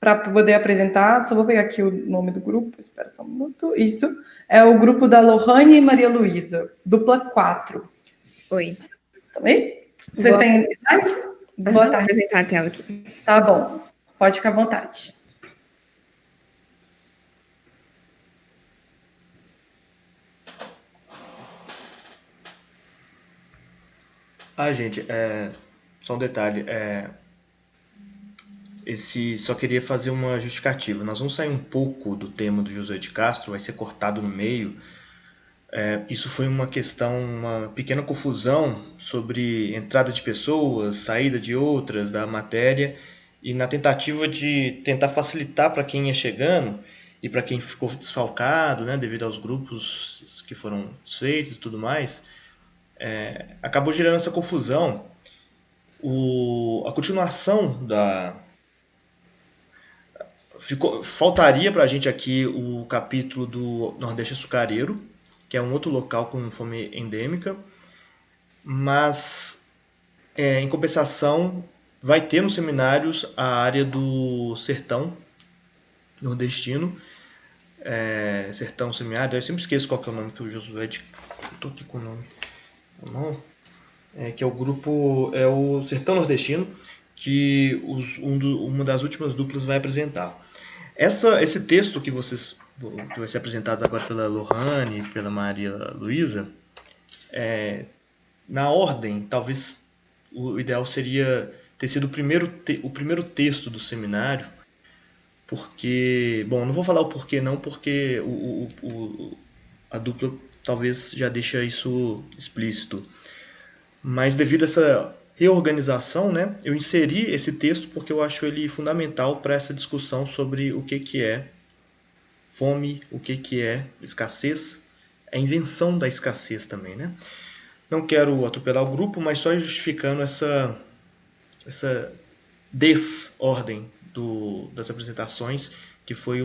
Speaker 1: para poder apresentar. Só vou pegar aqui o nome do grupo, espera só um minuto. Isso, é o grupo da Lohane e Maria Luísa, dupla 4.
Speaker 13: Oi.
Speaker 1: Também? Vocês têm slide?
Speaker 13: Boa tarde. Vou apresentar a tela aqui.
Speaker 1: Tá bom, pode ficar à vontade.
Speaker 4: Gente, só um detalhe, só queria fazer uma justificativa. Nós vamos sair um pouco do tema do Josué de Castro, vai ser cortado no meio. Isso foi uma pequena confusão sobre entrada de pessoas, saída de outras da matéria, e na tentativa de tentar facilitar para quem ia chegando e para quem ficou desfalcado, né, devido aos grupos que foram desfeitos e tudo mais, acabou gerando essa confusão. A continuação faltaria para a gente aqui o capítulo do Nordeste Açucareiro, que é um outro local com fome endêmica, mas, em compensação, vai ter nos seminários a área do sertão nordestino, sertão semiárido. Eu sempre esqueço qual que é o nome que o Josué... Estou aqui com o nome. Que é o grupo, o sertão nordestino, que uma das últimas duplas vai apresentar. Esse texto que vai ser apresentado agora pela Lohane e pela Maria Luísa, na ordem, talvez o ideal seria ter sido o primeiro texto do seminário, porque, bom, não vou falar o porquê não, porque a dupla talvez já deixa isso explícito, mas devido a essa reorganização, né, eu inseri esse texto porque eu acho ele fundamental para essa discussão sobre o que é fome, o que é escassez, a invenção da escassez também, né? Não quero atropelar o grupo, mas só justificando essa desordem das apresentações, que foi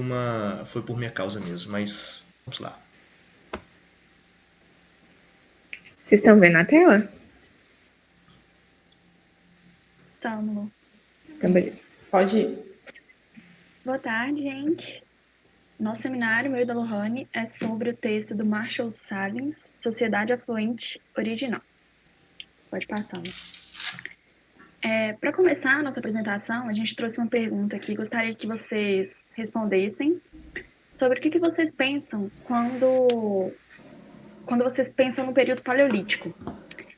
Speaker 4: por minha causa mesmo, mas vamos lá.
Speaker 13: Vocês estão vendo a tela?
Speaker 14: Estamos.
Speaker 13: Então, beleza.
Speaker 1: Pode ir.
Speaker 14: Boa tarde, gente. Nosso seminário, meu e da Lohane, é sobre o texto do Marshall Salins, Sociedade Afluente Original. Pode passar. Para começar a nossa apresentação, a gente trouxe uma pergunta aqui. Gostaria que vocês respondessem sobre o que vocês pensam quando vocês pensam no período paleolítico.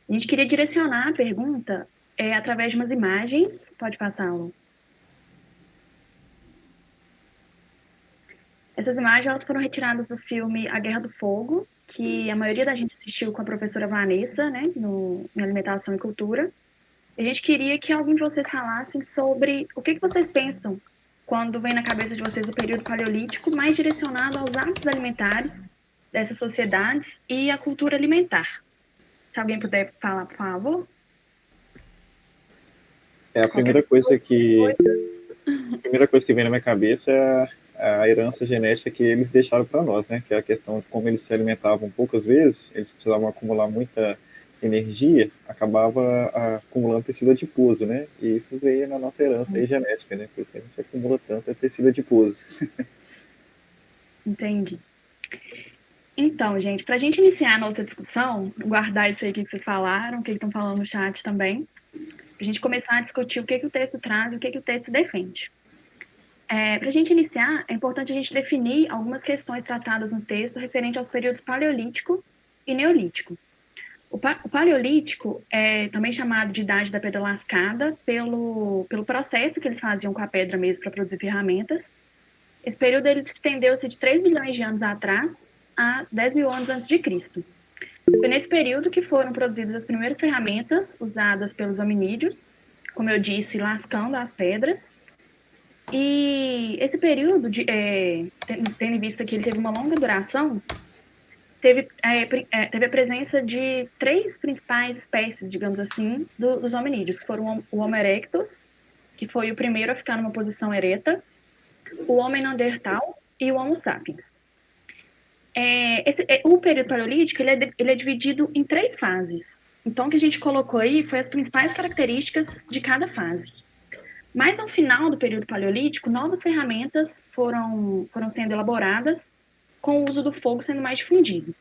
Speaker 14: A gente queria direcionar a pergunta através de umas imagens. Pode passar, Alan. Essas imagens elas foram retiradas do filme A Guerra do Fogo, que a maioria da gente assistiu com a professora Vanessa, né, em Alimentação e Cultura. A gente queria que algum de vocês falassem sobre o que vocês pensam quando vem na cabeça de vocês o período paleolítico, mais direcionado aos hábitos alimentares dessas sociedades e a cultura alimentar. Se alguém puder falar, por favor.
Speaker 5: A primeira coisa que vem na minha cabeça é a herança genética que eles deixaram para nós, né? Que é a questão de como eles se alimentavam poucas vezes, eles precisavam acumular muita energia, acabava acumulando tecido adiposo, né? E isso veio na nossa herança aí genética, né? Por isso que a gente acumula tanto tecido adiposo.
Speaker 14: Entendi. Então, gente, para a gente iniciar a nossa discussão, guardar isso aí que vocês falaram, o que estão falando no chat também, para a gente começar a discutir o que o texto traz e o que o texto defende. Para a gente iniciar, é importante a gente definir algumas questões tratadas no texto referente aos períodos paleolítico e neolítico. O paleolítico é também chamado de idade da pedra lascada pelo processo que eles faziam com a pedra mesmo para produzir ferramentas. Esse período ele estendeu-se de 3 bilhões de anos atrás a 10 mil anos antes de Cristo. Foi nesse período que foram produzidas as primeiras ferramentas usadas pelos hominídeos, como eu disse, lascando as pedras. E esse período, tendo em vista que ele teve uma longa duração, teve a presença de 3 principais espécies, digamos assim, dos hominídeos, que foram o Homo erectus, que foi o primeiro a ficar numa posição ereta, o Homem Neandertal e o Homo sapiens. O período paleolítico ele é dividido em 3 fases. Então, o que a gente colocou aí foi as principais características de cada fase. Mas ao final do período paleolítico, novas ferramentas foram sendo elaboradas com o uso do fogo sendo mais difundido.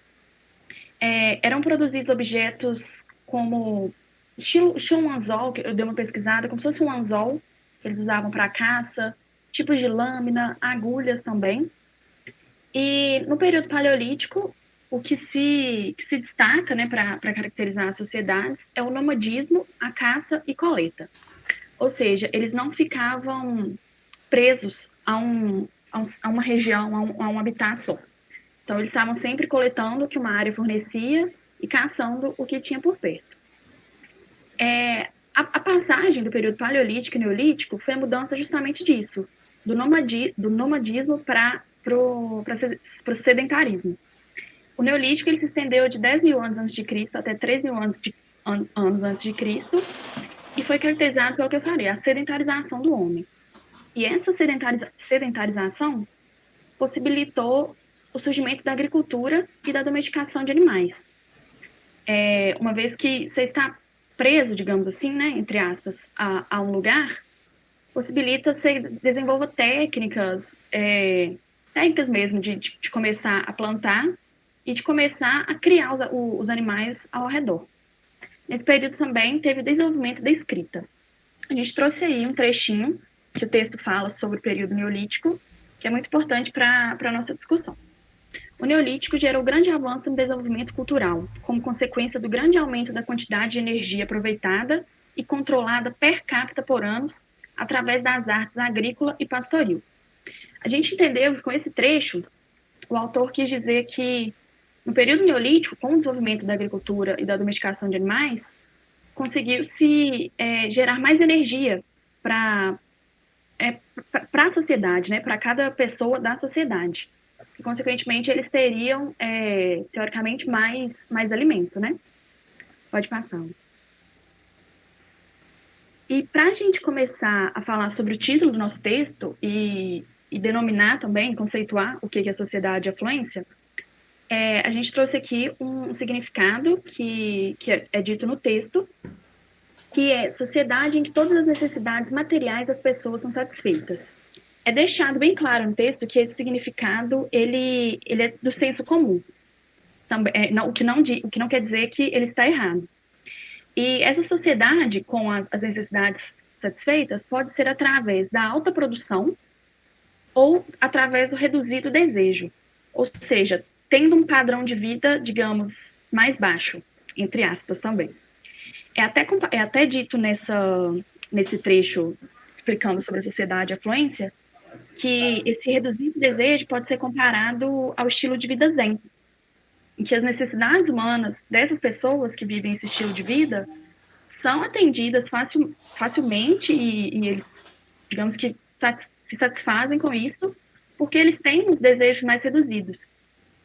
Speaker 14: Eram produzidos objetos como estilo um anzol, que eu dei uma pesquisada, como se fosse um anzol, que eles usavam para caça, tipos de lâmina, agulhas também. E no período paleolítico, o que se destaca, né, para caracterizar as sociedades é o nomadismo, a caça e coleta. Ou seja, eles não ficavam presos a uma região, a um habitat só. Então, eles estavam sempre coletando o que uma área fornecia e caçando o que tinha por perto. A passagem do período paleolítico e neolítico foi a mudança justamente disso, do nomadismo para o sedentarismo. O neolítico ele se estendeu de 10 mil anos antes de Cristo até 3 mil anos antes de Cristo e foi caracterizado pelo que eu falei, a sedentarização do homem. E essa sedentarização possibilitou o surgimento da agricultura e da domesticação de animais. Uma vez que você está preso, digamos assim, né, entre aspas, a um lugar, possibilita você desenvolva técnicas mesmo de começar a plantar e de começar a criar os animais ao redor. Nesse período também teve o desenvolvimento da escrita. A gente trouxe aí um trechinho que o texto fala sobre o período neolítico, que é muito importante para a nossa discussão. O neolítico gerou grande avanço no desenvolvimento cultural, como consequência do grande aumento da quantidade de energia aproveitada e controlada per capita por anos através das artes agrícola e pastoril. A gente entendeu que com esse trecho, o autor quis dizer que no período neolítico, com o desenvolvimento da agricultura e da domesticação de animais, conseguiu-se gerar mais energia para a sociedade, né, para cada pessoa da sociedade. E, consequentemente, eles teriam, teoricamente, mais alimento, né? Pode passar. E para a gente começar a falar sobre o título do nosso texto e denominar também, conceituar o que é sociedade e afluência, a gente trouxe aqui um significado que é dito no texto, que é sociedade em que todas as necessidades materiais das pessoas são satisfeitas. É deixado bem claro no texto que esse significado ele é do senso comum, também, o que não quer dizer que ele está errado. E essa sociedade com as necessidades satisfeitas pode ser através da alta produção ou através do reduzido desejo, ou seja, tendo um padrão de vida, digamos, mais baixo, entre aspas também. É até dito nesse trecho explicando sobre a sociedade e a afluência, que esse reduzido desejo pode ser comparado ao estilo de vida zen, em que as necessidades humanas dessas pessoas que vivem esse estilo de vida são atendidas facilmente e eles, digamos que, se satisfazem com isso, porque eles têm os desejos mais reduzidos.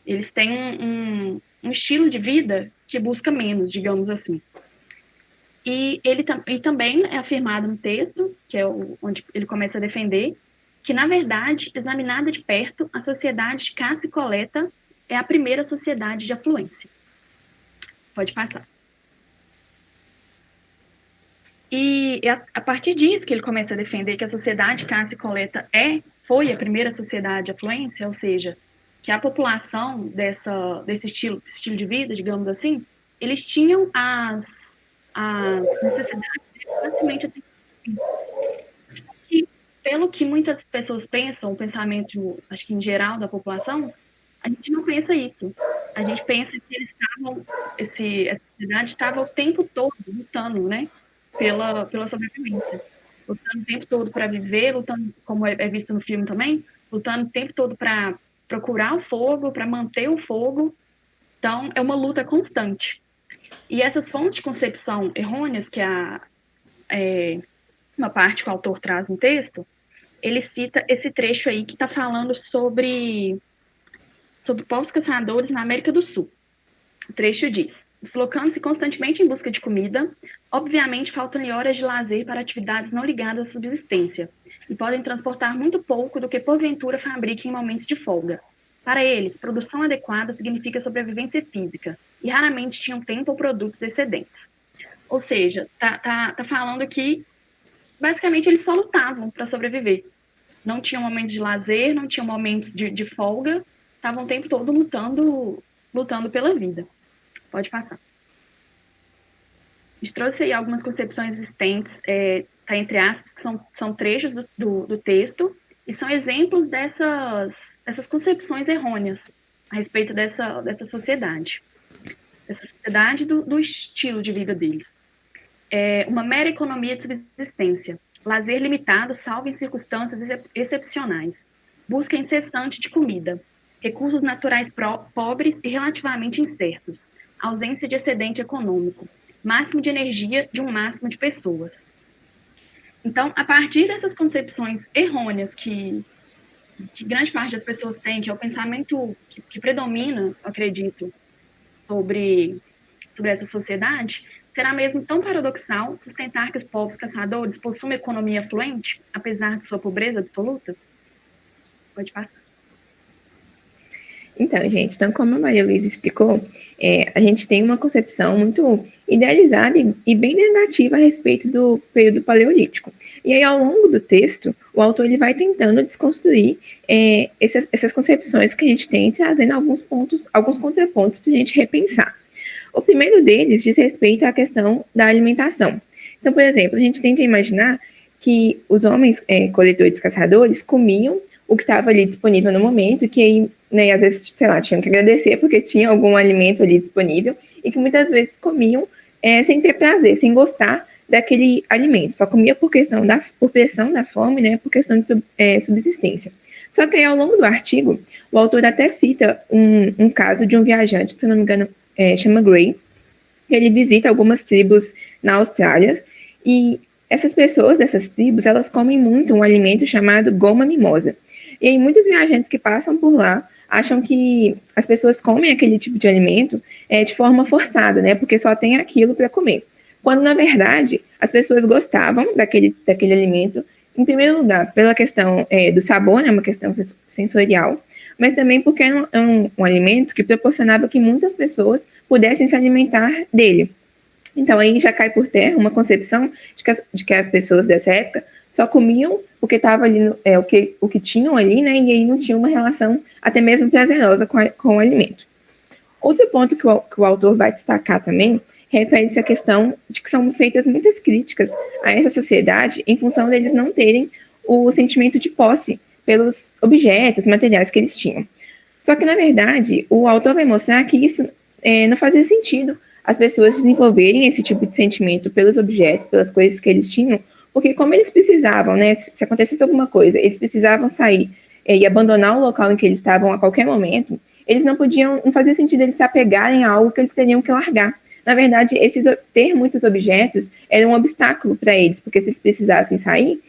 Speaker 14: Eles têm um estilo de vida que busca menos, digamos assim. E também é afirmado no texto, que é onde ele começa a defender, que, na verdade, examinada de perto, a sociedade de caça e coleta é a primeira sociedade de afluência. Pode passar. E a partir disso que ele começa a defender que a sociedade de caça e coleta foi a primeira sociedade de afluência, ou seja, que a população desse estilo de vida, digamos assim, eles tinham as necessidades facilmente atendidas. Pelo que muitas pessoas pensam, o pensamento, acho que em geral da população, a gente não pensa isso. A gente pensa que essa sociedade estava o tempo todo lutando, né, pela sobrevivência. Lutando o tempo todo para viver, lutando, como é visto no filme também, lutando o tempo todo para procurar o fogo, para manter o fogo. Então, é uma luta constante. E essas fontes de concepção errôneas, que uma parte que o autor traz no texto, ele cita esse trecho aí que está falando sobre povos caçadores na América do Sul. O trecho diz: deslocando-se constantemente em busca de comida, obviamente faltam-lhe horas de lazer para atividades não ligadas à subsistência, e podem transportar muito pouco do que porventura fabriquem em momentos de folga. Para eles, produção adequada significa sobrevivência física, e raramente tinham tempo ou produtos excedentes. Ou seja, tá falando que basicamente eles só lutavam para sobreviver. Não tinham momentos de lazer, não tinham momentos de folga, estavam o tempo todo lutando pela vida. Pode passar. A gente trouxe aí algumas concepções existentes, tá entre aspas, que são trechos do texto, e são exemplos dessas concepções errôneas a respeito dessa sociedade. Dessa sociedade do estilo de vida deles. Uma mera economia de subsistência, lazer limitado, salvo em circunstâncias excepcionais, busca incessante de comida, recursos naturais pobres e relativamente incertos, ausência de excedente econômico, máximo de energia de um máximo de pessoas. Então, a partir dessas concepções errôneas que grande parte das pessoas tem, que é o pensamento que predomina, acredito, sobre essa sociedade, será mesmo tão paradoxal sustentar que os povos caçadores possuem uma economia fluente, apesar de sua pobreza absoluta? Pode passar.
Speaker 13: Então, gente, como a Maria Luísa explicou, a gente tem uma concepção muito idealizada e bem negativa a respeito do período paleolítico. E aí, ao longo do texto, o autor ele vai tentando desconstruir essas concepções que a gente tem, trazendo alguns contrapontos para a gente repensar. O primeiro deles diz respeito à questão da alimentação. Então, por exemplo, a gente tende a imaginar que os homens coletores e caçadores comiam o que estava ali disponível no momento, que aí, né, às vezes, sei lá, tinham que agradecer porque tinha algum alimento ali disponível, e que muitas vezes comiam sem ter prazer, sem gostar daquele alimento, só comia por pressão da fome, né, por questão de subsistência. Só que aí, ao longo do artigo, o autor até cita um caso de um viajante, se não me engano, chama Gray, que ele visita algumas tribos na Austrália, e essas pessoas dessas tribos, elas comem muito um alimento chamado goma mimosa. E aí muitos viajantes que passam por lá acham que as pessoas comem aquele tipo de alimento de forma forçada, né? Porque só tem aquilo para comer. Quando, na verdade, as pessoas gostavam daquele alimento, em primeiro lugar, pela questão do sabor, né? Uma questão sensorial, mas também porque é um alimento que proporcionava que muitas pessoas pudessem se alimentar dele. Então, aí já cai por terra uma concepção de que as pessoas dessa época só comiam porque estava ali, o que tinham ali, né, e aí não tinha uma relação até mesmo prazerosa com o alimento. Outro ponto que o autor vai destacar também refere-se à questão de que são feitas muitas críticas a essa sociedade em função deles não terem o sentimento de posse pelos objetos, materiais que eles tinham. Só que, na verdade, o autor vai mostrar que isso não fazia sentido as pessoas desenvolverem esse tipo de sentimento pelos objetos, pelas coisas que eles tinham, porque como eles precisavam, né, se acontecesse alguma coisa, eles precisavam sair e abandonar o local em que eles estavam a qualquer momento, eles não fazia sentido eles se apegarem a algo que eles teriam que largar. Na verdade, ter muitos objetos era um obstáculo para eles, porque se eles precisassem sair,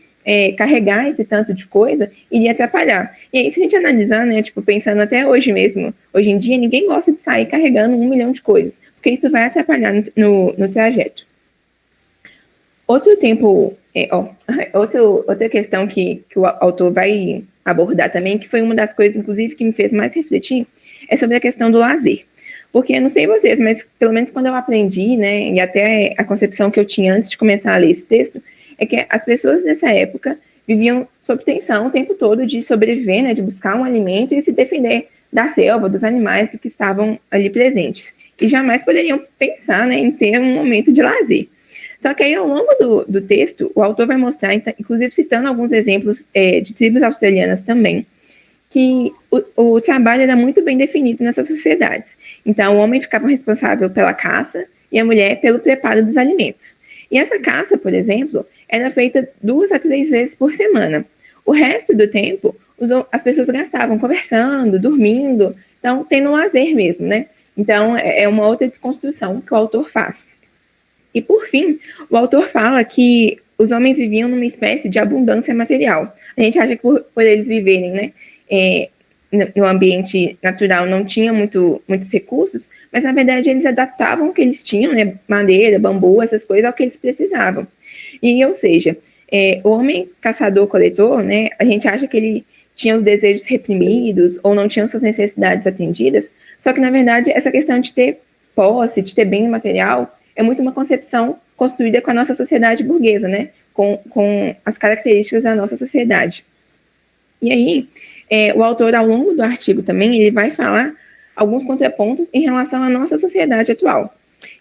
Speaker 13: carregar esse tanto de coisa iria atrapalhar. E aí, se a gente analisar, né, tipo, pensando até hoje mesmo, hoje em dia, ninguém gosta de sair carregando 1 milhão de coisas, porque isso vai atrapalhar no trajeto. Outra questão que o autor vai abordar também, que foi uma das coisas, inclusive, que me fez mais refletir, é sobre a questão do lazer. Porque, eu não sei vocês, mas pelo menos quando eu aprendi, né, e até a concepção que eu tinha antes de começar a ler esse texto, é que as pessoas dessa época viviam sob tensão o tempo todo de sobreviver, né, de buscar um alimento e se defender da selva, dos animais que estavam ali presentes. E jamais poderiam pensar, né, em ter um momento de lazer. Só que aí, ao longo do texto, o autor vai mostrar, inclusive citando alguns exemplos de tribos australianas também, que o trabalho era muito bem definido nessas sociedades. Então, o homem ficava responsável pela caça e a mulher pelo preparo dos alimentos. E essa caça, por exemplo, era feita 2 a 3 vezes por semana. O resto do tempo, as pessoas gastavam conversando, dormindo, então tendo lazer mesmo, né? Então, é uma outra desconstrução que o autor faz. E, por fim, o autor fala que os homens viviam numa espécie de abundância material. A gente acha que por eles viverem, né, no ambiente natural não tinha muitos recursos, mas, na verdade, eles adaptavam o que eles tinham, né, madeira, bambu, essas coisas, ao que eles precisavam. E, ou seja, o homem caçador-coletor, né, a gente acha que ele tinha os desejos reprimidos ou não tinha suas necessidades atendidas, só que, na verdade, essa questão de ter posse, de ter bem material, é muito uma concepção construída com a nossa sociedade burguesa, né? com as características da nossa sociedade. E aí, o autor, ao longo do artigo também, ele vai falar alguns contrapontos em relação à nossa sociedade atual.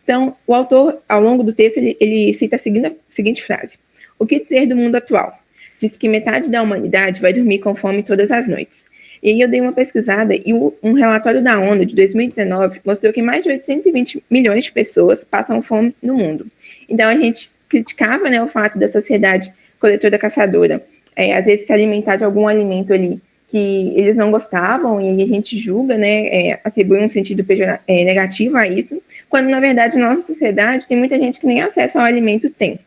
Speaker 13: Então, o autor, ao longo do texto, ele cita a seguinte frase: o que dizer do mundo atual? Diz que metade da humanidade vai dormir com fome todas as noites. E aí eu dei uma pesquisada e um relatório da ONU de 2019 mostrou que mais de 820 milhões de pessoas passam fome no mundo. Então, a gente criticava, né, o fato da sociedade coletora-caçadora às vezes se alimentar de algum alimento ali que eles não gostavam, e aí a gente julga, né, atribui um sentido negativo a isso, quando, na verdade, na nossa sociedade tem muita gente que nem acesso ao alimento tem.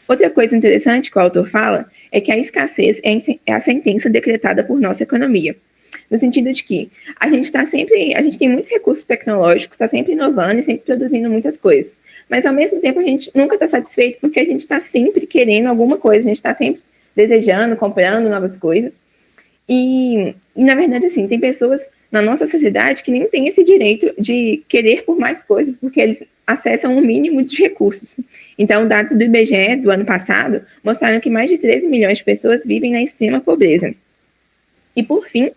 Speaker 13: Outra coisa interessante que o autor fala é que a escassez é a sentença decretada por nossa economia, no sentido de que a gente tem muitos recursos tecnológicos, está sempre inovando e sempre produzindo muitas coisas, mas, ao mesmo tempo, a gente nunca está satisfeito porque a gente está sempre querendo alguma coisa, a gente está sempre desejando, comprando novas coisas. E, na verdade, assim, tem pessoas na nossa sociedade que nem têm esse direito de querer por mais coisas, porque eles acessam um mínimo de recursos. Então, dados do IBGE do ano passado mostraram que mais de 13 milhões de pessoas vivem na extrema pobreza. E, por fim,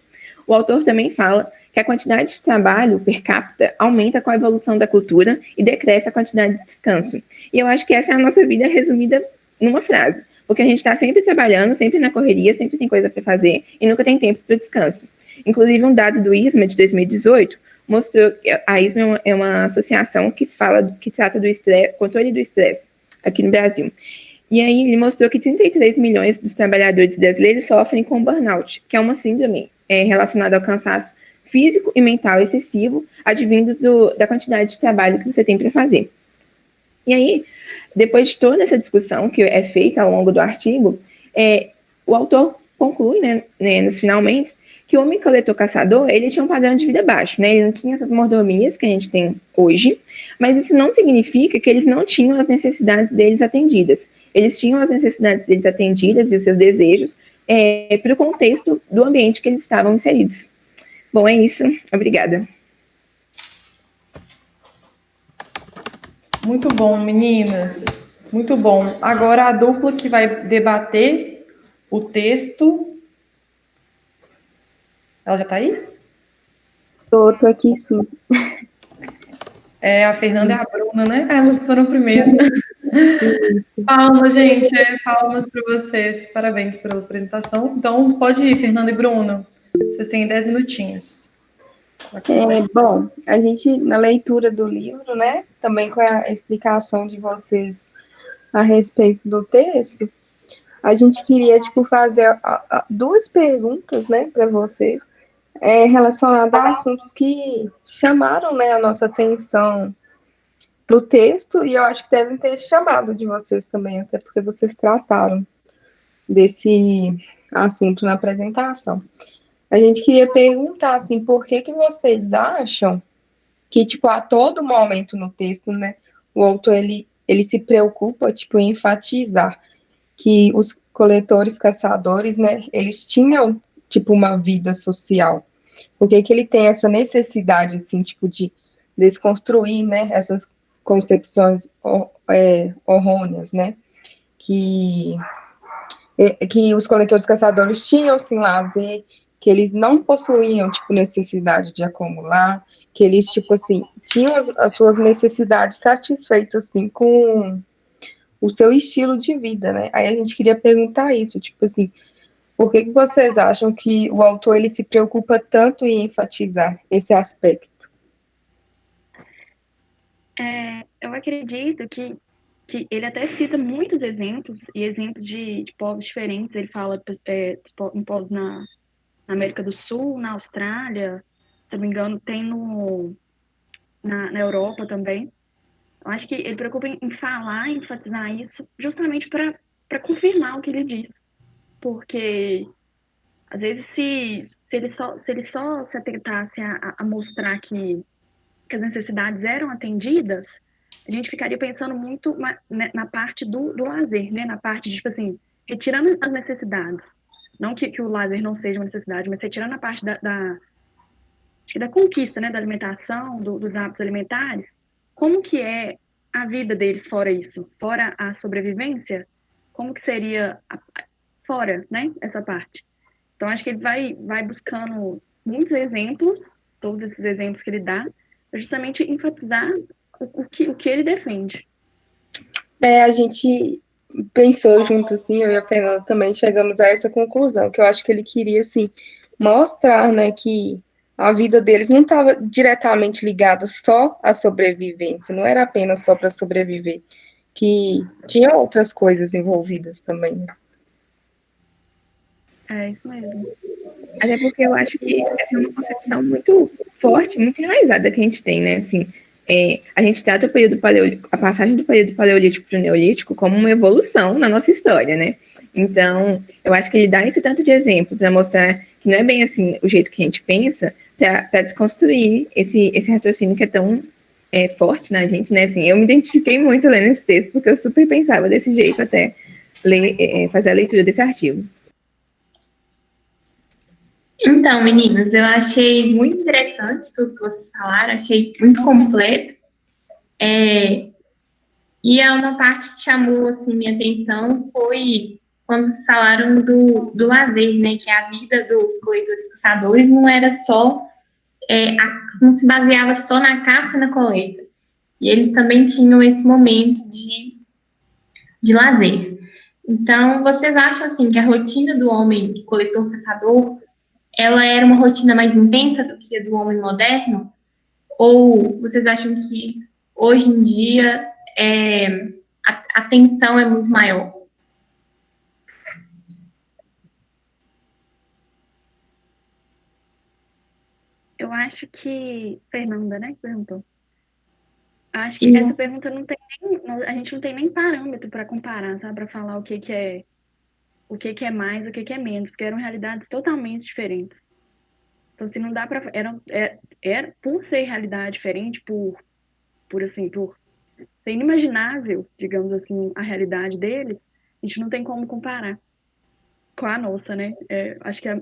Speaker 13: o autor também fala que a quantidade de trabalho per capita aumenta com a evolução da cultura e decresce a quantidade de descanso. E eu acho que essa é a nossa vida resumida numa frase, porque a gente está sempre trabalhando, sempre na correria, sempre tem coisa para fazer e nunca tem tempo para descanso. Inclusive, um dado do ISMA de 2018 mostrou que a ISMA é uma associação que trata do estresse, controle do estresse aqui no Brasil. E aí ele mostrou que 33 milhões dos trabalhadores brasileiros sofrem com burnout, que é uma síndrome relacionada ao cansaço físico e mental excessivo, advindos da quantidade de trabalho que você tem para fazer. E aí, depois de toda essa discussão que é feita ao longo do artigo, o autor conclui, né, nos finalmente, que o homem coletor-caçador, ele tinha um padrão de vida baixo, né? Ele não tinha essas mordomias que a gente tem hoje, mas isso não significa que eles não tinham as necessidades deles atendidas. Eles tinham as necessidades deles atendidas e os seus desejos para o contexto do ambiente que eles estavam inseridos. Bom, é isso. Obrigada.
Speaker 1: Muito bom, meninas. Muito bom. Agora a dupla que vai debater o texto. Ela já está aí?
Speaker 15: Tô aqui, sim.
Speaker 1: A Fernanda e a Bruna, né? Elas foram primeiro. Palmas, gente. Palmas para vocês. Parabéns pela apresentação. Então, pode ir, Fernanda e Bruno. Vocês têm 10 minutinhos.
Speaker 15: Bom, a gente, na leitura do livro, né, também com a explicação de vocês a respeito do texto, a gente queria, fazer duas perguntas, né, para vocês, relacionadas a assuntos que chamaram, né, a nossa atenção no texto, e eu acho que devem ter chamado de vocês também, até porque vocês trataram desse assunto na apresentação. A gente queria perguntar, assim, por que vocês acham que, a todo momento no texto, né, o autor, ele se preocupa, em enfatizar que os coletores, caçadores, né, eles tinham, uma vida social. Por que ele tem essa necessidade, assim, de desconstruir, né, essas concepções errôneas, né, que os coletores, caçadores tinham, sim, lazer, que eles não possuíam, necessidade de acumular, que eles, tinham as suas necessidades satisfeitas, assim, com o seu estilo de vida, né? Aí a gente queria perguntar isso, por que vocês acham que o autor, ele se preocupa tanto em enfatizar esse aspecto?
Speaker 14: Eu acredito que ele até cita muitos exemplos, e exemplos de povos diferentes. Ele fala em povos na América do Sul, na Austrália, se não me engano, tem na Europa também. Eu acho que ele preocupa em falar, em enfatizar isso, justamente para confirmar o que ele diz. Porque, às vezes, se ele só se atentasse a mostrar que as necessidades eram atendidas, a gente ficaria pensando muito na parte do lazer, né? Na parte de, retirando as necessidades. Não que o lazer não seja uma necessidade, mas retirando a parte da conquista, né, da alimentação, dos hábitos alimentares, como que é a vida deles fora isso? Fora a sobrevivência, como que seria fora, né, essa parte. Então, acho que ele vai buscando muitos exemplos, todos esses exemplos que ele dá, para justamente enfatizar o que ele defende.
Speaker 15: A gente pensou junto, assim, eu e a Fernanda também chegamos a essa conclusão, que eu acho que ele queria, assim, mostrar, né, que a vida deles não estava diretamente ligada só à sobrevivência, não era apenas só para sobreviver, que tinha outras coisas envolvidas também, né?
Speaker 14: É isso mesmo.
Speaker 13: Até porque eu acho que essa é uma concepção muito forte, muito enraizada que a gente tem, né? Assim, a gente trata o período paleolítico, a passagem do período paleolítico para o neolítico como uma evolução na nossa história, né? Então, eu acho que ele dá esse tanto de exemplo para mostrar que não é bem assim o jeito que a gente pensa, para desconstruir esse raciocínio que é tão forte na gente, né? Assim, eu me identifiquei muito lendo esse texto, porque eu super pensava desse jeito até fazer a leitura desse artigo.
Speaker 2: Então, meninas, eu achei muito interessante tudo que vocês falaram, achei muito completo. E uma parte que chamou assim, minha atenção foi quando vocês falaram do lazer, né? Que a vida dos coletores-caçadores não era só, não se baseava só na caça e na coleta. E eles também tinham esse momento de lazer. Então, vocês acham assim que a rotina do homem coletor-caçador ela era uma rotina mais intensa do que a do homem moderno? Ou vocês acham que hoje em dia a tensão é muito maior?
Speaker 14: Eu acho que Fernanda, né, que perguntou. Acho que essa pergunta não tem nem, a gente não tem nem parâmetro para comparar, sabe, para falar o que é mais, o que é menos, porque eram realidades totalmente diferentes. Então, assim, não dá para era por ser realidade diferente, por ser inimaginável, digamos assim, a realidade deles, a gente não tem como comparar com a nossa, né? Acho que é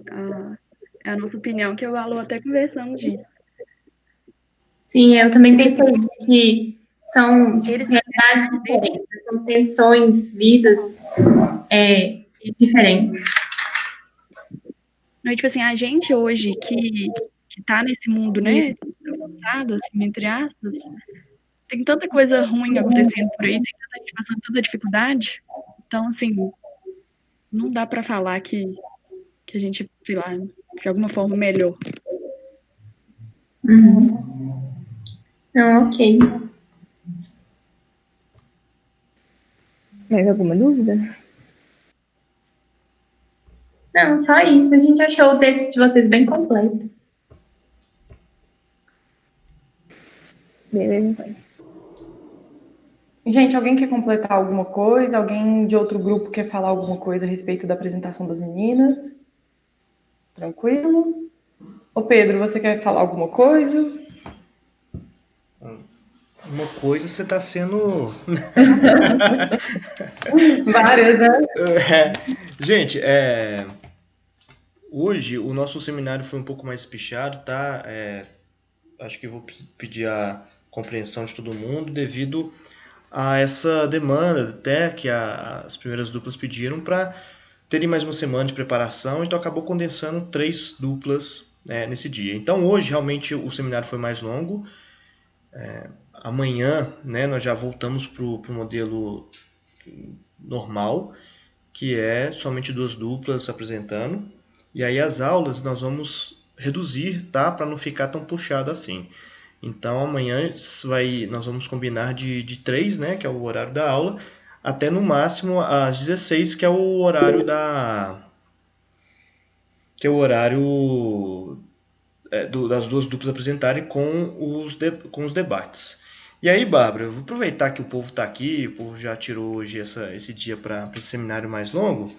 Speaker 14: a nossa opinião, que eu e a Lu até conversamos disso.
Speaker 2: Sim, eu também pensei que são realidades diferentes, são tensões, vidas diferentes.
Speaker 14: Tipo assim, a gente hoje que tá nesse mundo, né, avançado, assim, entre aspas, tem tanta coisa ruim acontecendo por aí, tem tanta gente passando tanta dificuldade. Então, assim, não dá para falar que a gente, sei lá, de alguma forma melhor.
Speaker 2: Não, ok.
Speaker 13: Mais alguma dúvida?
Speaker 2: Não, só isso. A gente achou o texto de vocês bem completo.
Speaker 13: Beleza, então.
Speaker 1: Gente, alguém quer completar alguma coisa? Alguém de outro grupo quer falar alguma coisa a respeito da apresentação das meninas? Tranquilo? Ô Pedro, você quer falar alguma coisa?
Speaker 4: Uma coisa você está sendo...
Speaker 1: Várias, né?
Speaker 4: Gente, hoje o nosso seminário foi um pouco mais espichado, tá? Acho que vou pedir a compreensão de todo mundo devido a essa demanda até que as primeiras duplas pediram para terem mais uma semana de preparação, então acabou condensando 3 duplas nesse dia. Então hoje realmente o seminário foi mais longo. Amanhã, né, nós já voltamos para o modelo normal, que é somente 2 duplas apresentando. E aí as aulas nós vamos reduzir, tá? Para não ficar tão puxado assim. Então amanhã nós vamos combinar de 3, né? Que é o horário da aula, até no máximo às 16, que é o horário das 2 duplas apresentarem com os debates. E aí, Bárbara, eu vou aproveitar que o povo está aqui, o povo já tirou hoje esse dia para esse seminário mais longo,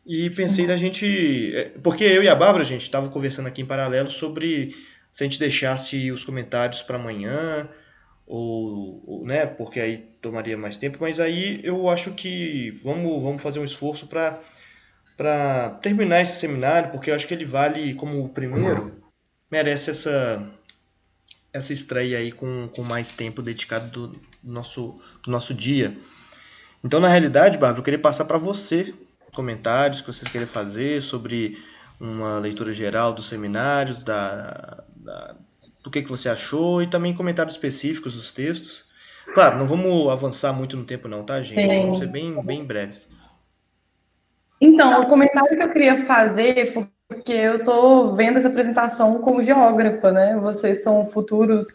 Speaker 4: e pensei da gente... Porque eu e a Bárbara, a gente estava conversando aqui em paralelo sobre se a gente deixasse os comentários para amanhã, ou, né, porque aí tomaria mais tempo, mas aí eu acho que vamos fazer um esforço para terminar esse seminário, porque eu acho que ele vale como o primeiro, merece essa estreia aí com mais tempo dedicado do nosso dia. Então, na realidade, Bárbara, eu queria passar para você comentários que vocês querem fazer sobre uma leitura geral dos seminários, do que você achou, e também comentários específicos dos textos. Claro, não vamos avançar muito no tempo não, tá, gente? Vamos ser bem breves.
Speaker 1: Então, o comentário que eu queria fazer, porque eu estou vendo essa apresentação como geógrafa, né? Vocês são futuros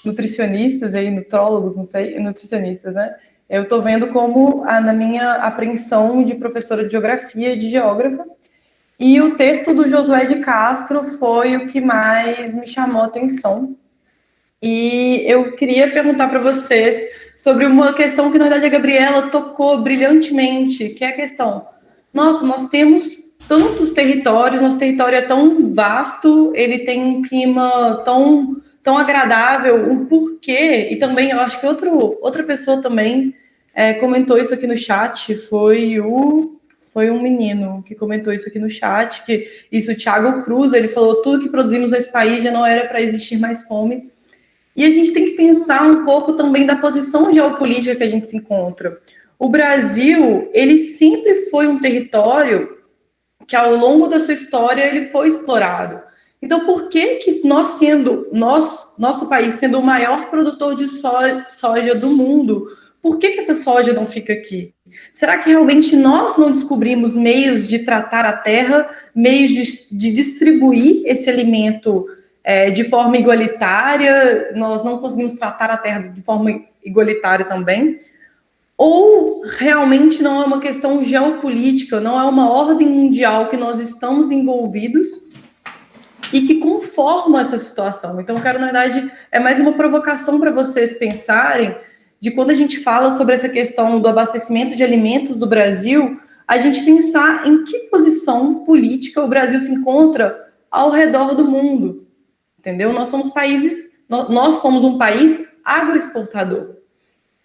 Speaker 1: nutricionistas, aí, nutrólogos, não sei, nutricionistas, né? Eu estou vendo como, na minha apreensão de professora de geografia e de geógrafa, e o texto do Josué de Castro foi o que mais me chamou a atenção. E eu queria perguntar para vocês sobre uma questão que, na verdade, a Gabriela tocou brilhantemente, que é a questão: nossa, nós temos tantos territórios, nosso território é tão vasto, ele tem um clima tão agradável, o porquê, e também, eu acho que outra pessoa também comentou isso aqui no chat, foi um menino que comentou isso aqui no chat, que isso, o Thiago Cruz, ele falou: tudo que produzimos nesse país já não era para existir mais fome. E a gente tem que pensar um pouco também da posição geopolítica que a gente se encontra. O Brasil, ele sempre foi um território que, ao longo da sua história, ele foi explorado. Então, por que nosso país sendo o maior produtor de soja do mundo, por que essa soja não fica aqui? Será que realmente nós não descobrimos meios de tratar a terra, meios de distribuir esse alimento de forma igualitária? Nós não conseguimos tratar a terra de forma igualitária também? Ou realmente não é uma questão geopolítica, não é uma ordem mundial que nós estamos envolvidos e que conforma essa situação? Então, eu quero, na verdade, é mais uma provocação para vocês pensarem de, quando a gente fala sobre essa questão do abastecimento de alimentos do Brasil, a gente pensar em que posição política o Brasil se encontra ao redor do mundo, entendeu? Nós somos um país agroexportador.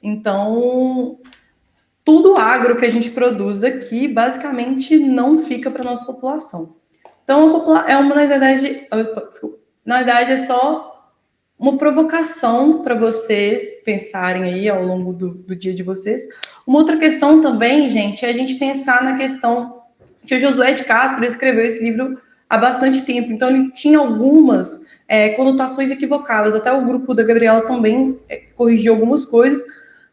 Speaker 1: Então, tudo agro que a gente produz aqui, basicamente, não fica para a nossa população. Então, na verdade, é só uma provocação para vocês pensarem aí ao longo do dia de vocês. Uma outra questão também, gente, é a gente pensar na questão que o Josué de Castro escreveu esse livro há bastante tempo, então ele tinha algumas conotações equivocadas, até o grupo da Gabriela também corrigiu algumas coisas,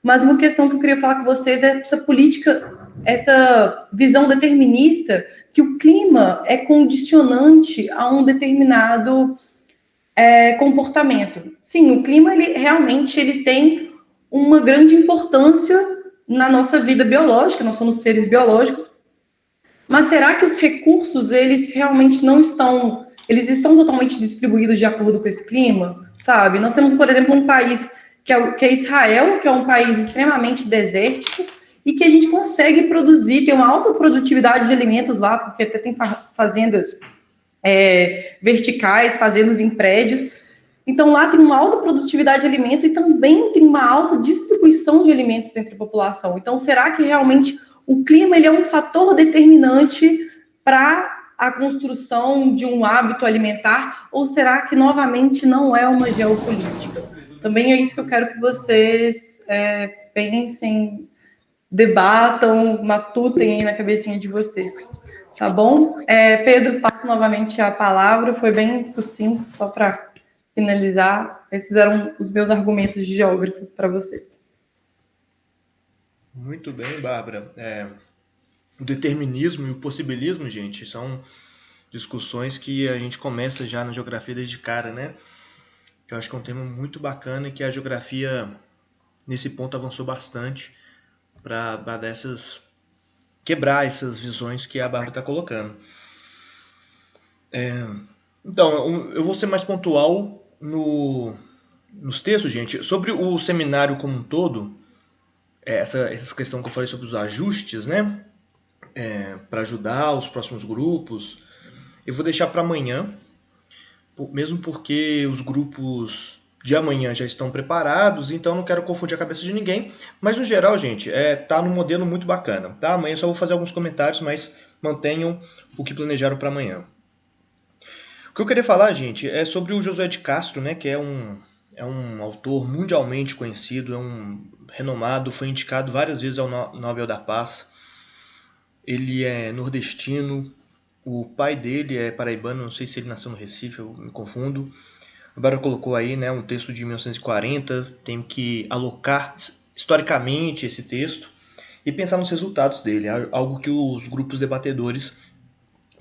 Speaker 1: mas uma questão que eu queria falar com vocês é essa política, essa visão determinista, que o clima é condicionante a um determinado comportamento. Sim, o clima, ele tem uma grande importância na nossa vida biológica, nós somos seres biológicos, mas será que os recursos, eles realmente não estão, eles estão totalmente distribuídos de acordo com esse clima, sabe? Nós temos, por exemplo, um país que é Israel, que é um país extremamente desértico, e que a gente consegue produzir, tem uma alta produtividade de alimentos lá, porque até tem fazendas verticais, fazendas em prédios. Então, lá tem uma alta produtividade de alimento e também tem uma alta distribuição de alimentos entre a população. Então, será que realmente o clima ele é um fator determinante para a construção de um hábito alimentar? Ou será que, novamente, não é uma geopolítica? Também é isso que eu quero que vocês pensem, debatam, matutem aí na cabecinha de vocês. Tá bom? Pedro, passo novamente a palavra, foi bem sucinto, só para finalizar. Esses eram os meus argumentos de geógrafo para vocês.
Speaker 4: Muito bem, Bárbara. O determinismo e o possibilismo, gente, são discussões que a gente começa já na geografia desde cara, né? Eu acho que é um tema muito bacana e que a geografia, nesse ponto, avançou bastante para quebrar essas visões que a Bárbara está colocando. Então, eu vou ser mais pontual nos textos, gente. Sobre o seminário como um todo, essa questão que eu falei sobre os ajustes, né? Para ajudar os próximos grupos, eu vou deixar para amanhã, mesmo porque os grupos de amanhã já estão preparados, então não quero confundir a cabeça de ninguém, mas no geral, gente, tá num modelo muito bacana, tá? Amanhã só vou fazer alguns comentários, mas mantenham o que planejaram para amanhã. O que eu queria falar, gente, é sobre o Josué de Castro, né, que é um autor mundialmente conhecido, renomado, foi indicado várias vezes ao Nobel da Paz. Ele é nordestino, o pai dele é paraibano, não sei se ele nasceu no Recife, eu me confundo. A Bárbara colocou aí, né, um texto de 1940, tem que alocar historicamente esse texto e pensar nos resultados dele, algo que os grupos debatedores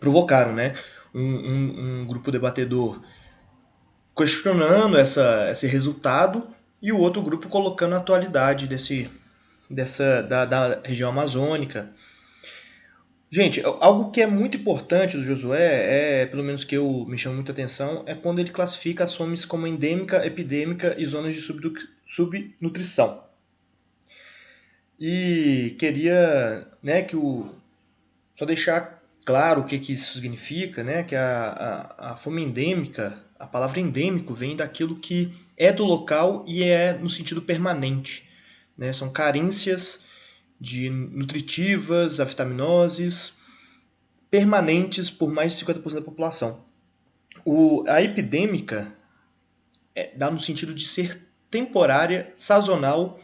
Speaker 4: provocaram, né? Um grupo debatedor questionando esse resultado e o outro grupo colocando a atualidade da região amazônica. Gente, algo que é muito importante do Josué, pelo menos que me chama muita atenção, é quando ele classifica as fomes como endêmica, epidêmica e zonas de subnutrição. E queria, né, só deixar claro o que isso significa, né, que a fome endêmica, a palavra endêmico vem daquilo que é do local e é no sentido permanente, né, são carências nutritivas, avitaminoses, permanentes por mais de 50% da população. A epidêmica dá no sentido de ser temporária, sazonal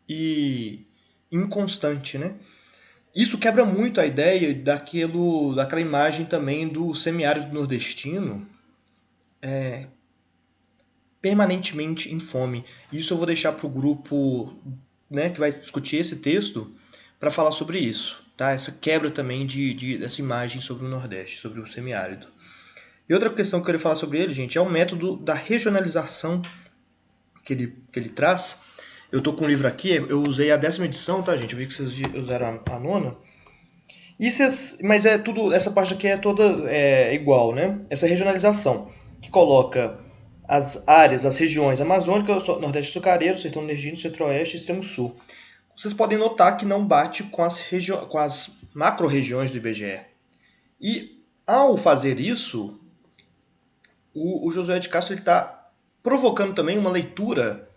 Speaker 4: e inconstante, né? Isso quebra muito a ideia daquela imagem também do semiárido nordestino permanentemente em fome. Isso eu vou deixar para o grupo, né, que vai discutir esse texto para falar sobre isso, tá? Essa quebra também dessa imagem sobre o Nordeste, sobre o semiárido. E outra questão que eu queria falar sobre ele, gente, é o método da regionalização que ele traz. Eu tô com um livro aqui, eu usei a 10ª edição, tá, gente? Eu vi que vocês usaram a 9ª. Mas essa parte aqui é toda igual, né? Essa regionalização, que coloca as áreas, as regiões amazônicas, Nordeste açucareiro, Sertão nordestino, Centro-Oeste e Extremo Sul. Vocês podem notar que não bate com as macro-regiões do IBGE. E, ao fazer isso, o Josué de Castro está provocando também uma leitura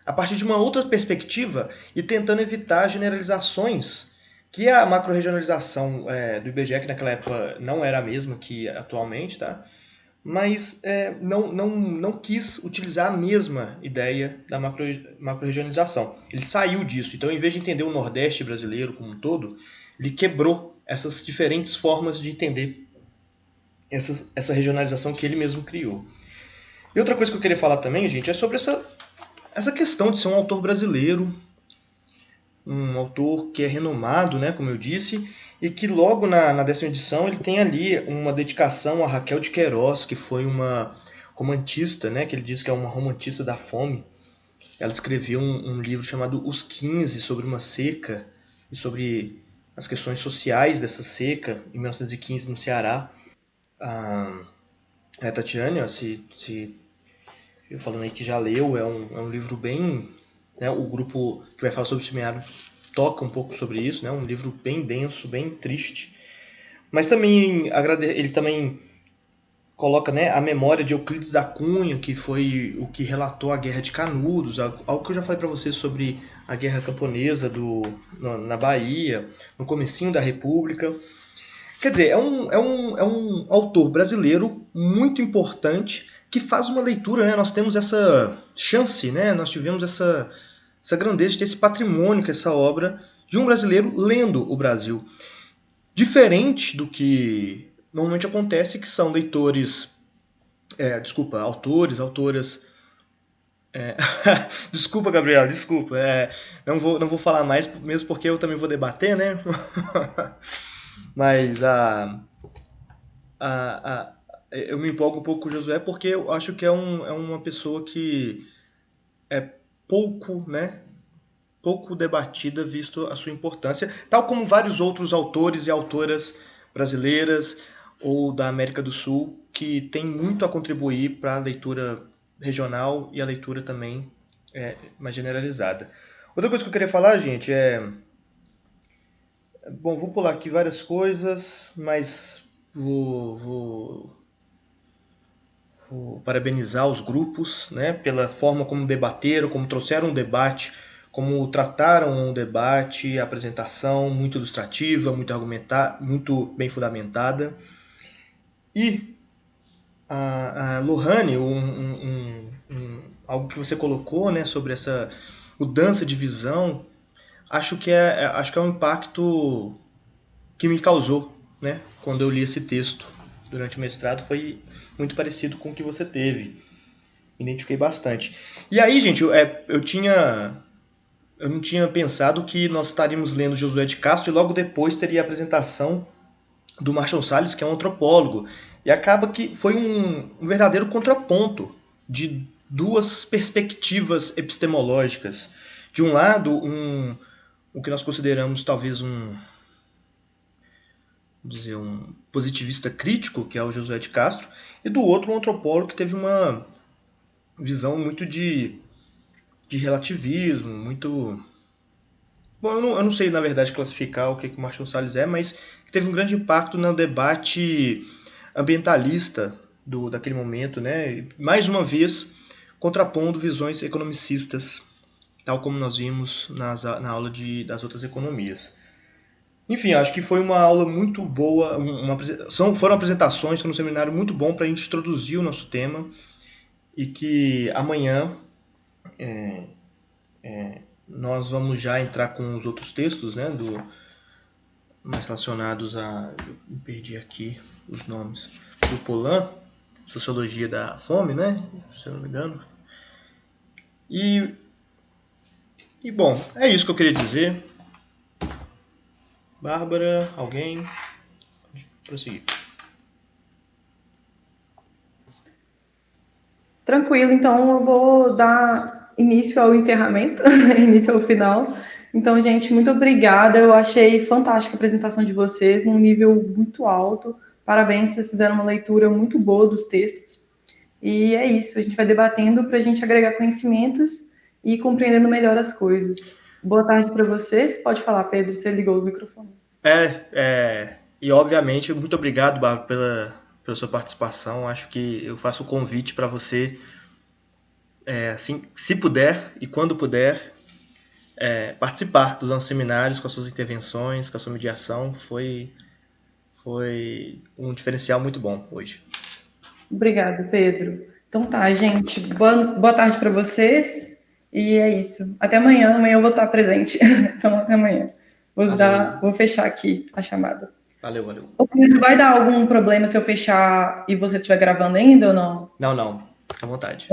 Speaker 4: a partir de uma outra perspectiva e tentando evitar generalizações que a macro-regionalização do IBGE, que naquela época não era a mesma que atualmente, tá? Mas não quis utilizar a mesma ideia da macro-regionalização. Ele saiu disso. Então, em vez de entender o Nordeste brasileiro como um todo, ele quebrou essas diferentes formas de entender essa regionalização que ele mesmo criou. E outra coisa que eu queria falar também, gente, é sobre essa questão de ser um autor brasileiro, um autor que é renomado, né, como eu disse, e que logo na 10ª edição ele tem ali uma dedicação a Raquel de Queiroz, que foi uma romantista, né, que ele diz que é uma romantista da fome. Ela escreveu um livro chamado Os 15, sobre uma seca e sobre as questões sociais dessa seca, em 1915 no Ceará. A Tatiana, se eu falando aí que já leu, é um livro bem... Né, o grupo que vai falar sobre o semiárido toca um pouco sobre isso, né, um livro bem denso, bem triste. Mas também ele também coloca, né, a memória de Euclides da Cunha, que foi o que relatou a Guerra de Canudos, algo que eu já falei para vocês sobre a Guerra Camponesa na Bahia, no comecinho da República. Quer dizer, é um autor brasileiro muito importante que faz uma leitura, né? Nós temos essa chance, né? Nós tivemos essa grandeza de ter esse patrimônio, que essa obra de um brasileiro lendo o Brasil. Diferente do que normalmente acontece, que são leitores... autoras... desculpa, Gabriel, desculpa. Não vou falar mais, mesmo porque eu também vou debater, né? Mas eu me empolgo um pouco com o Josué porque eu acho que é uma pessoa que é pouco debatida, visto a sua importância, tal como vários outros autores e autoras brasileiras ou da América do Sul que têm muito a contribuir para a leitura regional e a leitura também mais generalizada. Outra coisa que eu queria falar, gente, Bom, vou pular aqui várias coisas, mas vou parabenizar os grupos, né, pela forma como debateram, como trouxeram um debate, como trataram o debate, a apresentação muito ilustrativa, muito bem fundamentada. E a Lohane, algo que você colocou, né, sobre mudança de visão, acho que é um impacto que me causou, né? Quando eu li esse texto durante o mestrado, foi muito parecido com o que você teve. Identifiquei bastante. E aí, gente, eu não tinha pensado que nós estaríamos lendo Josué de Castro e logo depois teria a apresentação do Marshall Salles, que é um antropólogo. E acaba que foi um verdadeiro contraponto de duas perspectivas epistemológicas. De um lado, o que nós consideramos talvez um positivista crítico, que é o Josué de Castro, e do outro, um antropólogo que teve uma visão muito de relativismo, muito... Bom, eu não sei, na verdade, classificar o que o Marshall Salles é, mas que teve um grande impacto no debate ambientalista daquele momento, né? E, mais uma vez, contrapondo visões economicistas, tal como nós vimos na aula das outras economias. Enfim, acho que foi uma aula muito boa, foram apresentações, foi um seminário muito bom para a gente introduzir o nosso tema, e que amanhã nós vamos já entrar com os outros textos, né, mais relacionados eu perdi aqui os nomes, do Polan, Sociologia da Fome, né, se eu não me engano. E bom, é isso que eu queria dizer. Bárbara, alguém? Pode prosseguir.
Speaker 1: Tranquilo, então eu vou dar início ao encerramento, início ao final. Então, gente, muito obrigada. Eu achei fantástica a apresentação de vocês, num nível muito alto. Parabéns, vocês fizeram uma leitura muito boa dos textos. E é isso, a gente vai debatendo para a gente agregar conhecimentos e ir compreendendo melhor as coisas. Boa tarde para vocês. Pode falar, Pedro, você ligou o microfone.
Speaker 4: E obviamente, muito obrigado, Bárbara, pela sua participação. Acho que eu faço o convite para você, assim, se puder e quando puder, participar dos nossos seminários com as suas intervenções, com a sua mediação. Foi um diferencial muito bom hoje. Obrigado,
Speaker 1: Pedro. Então tá, gente. Boa tarde para vocês. E é isso. Até amanhã. Amanhã eu vou estar presente. Então, até amanhã. Vou fechar aqui a chamada.
Speaker 4: Valeu.
Speaker 1: Vai dar algum problema se eu fechar e você estiver gravando ainda ou não?
Speaker 4: Não. Fica à vontade.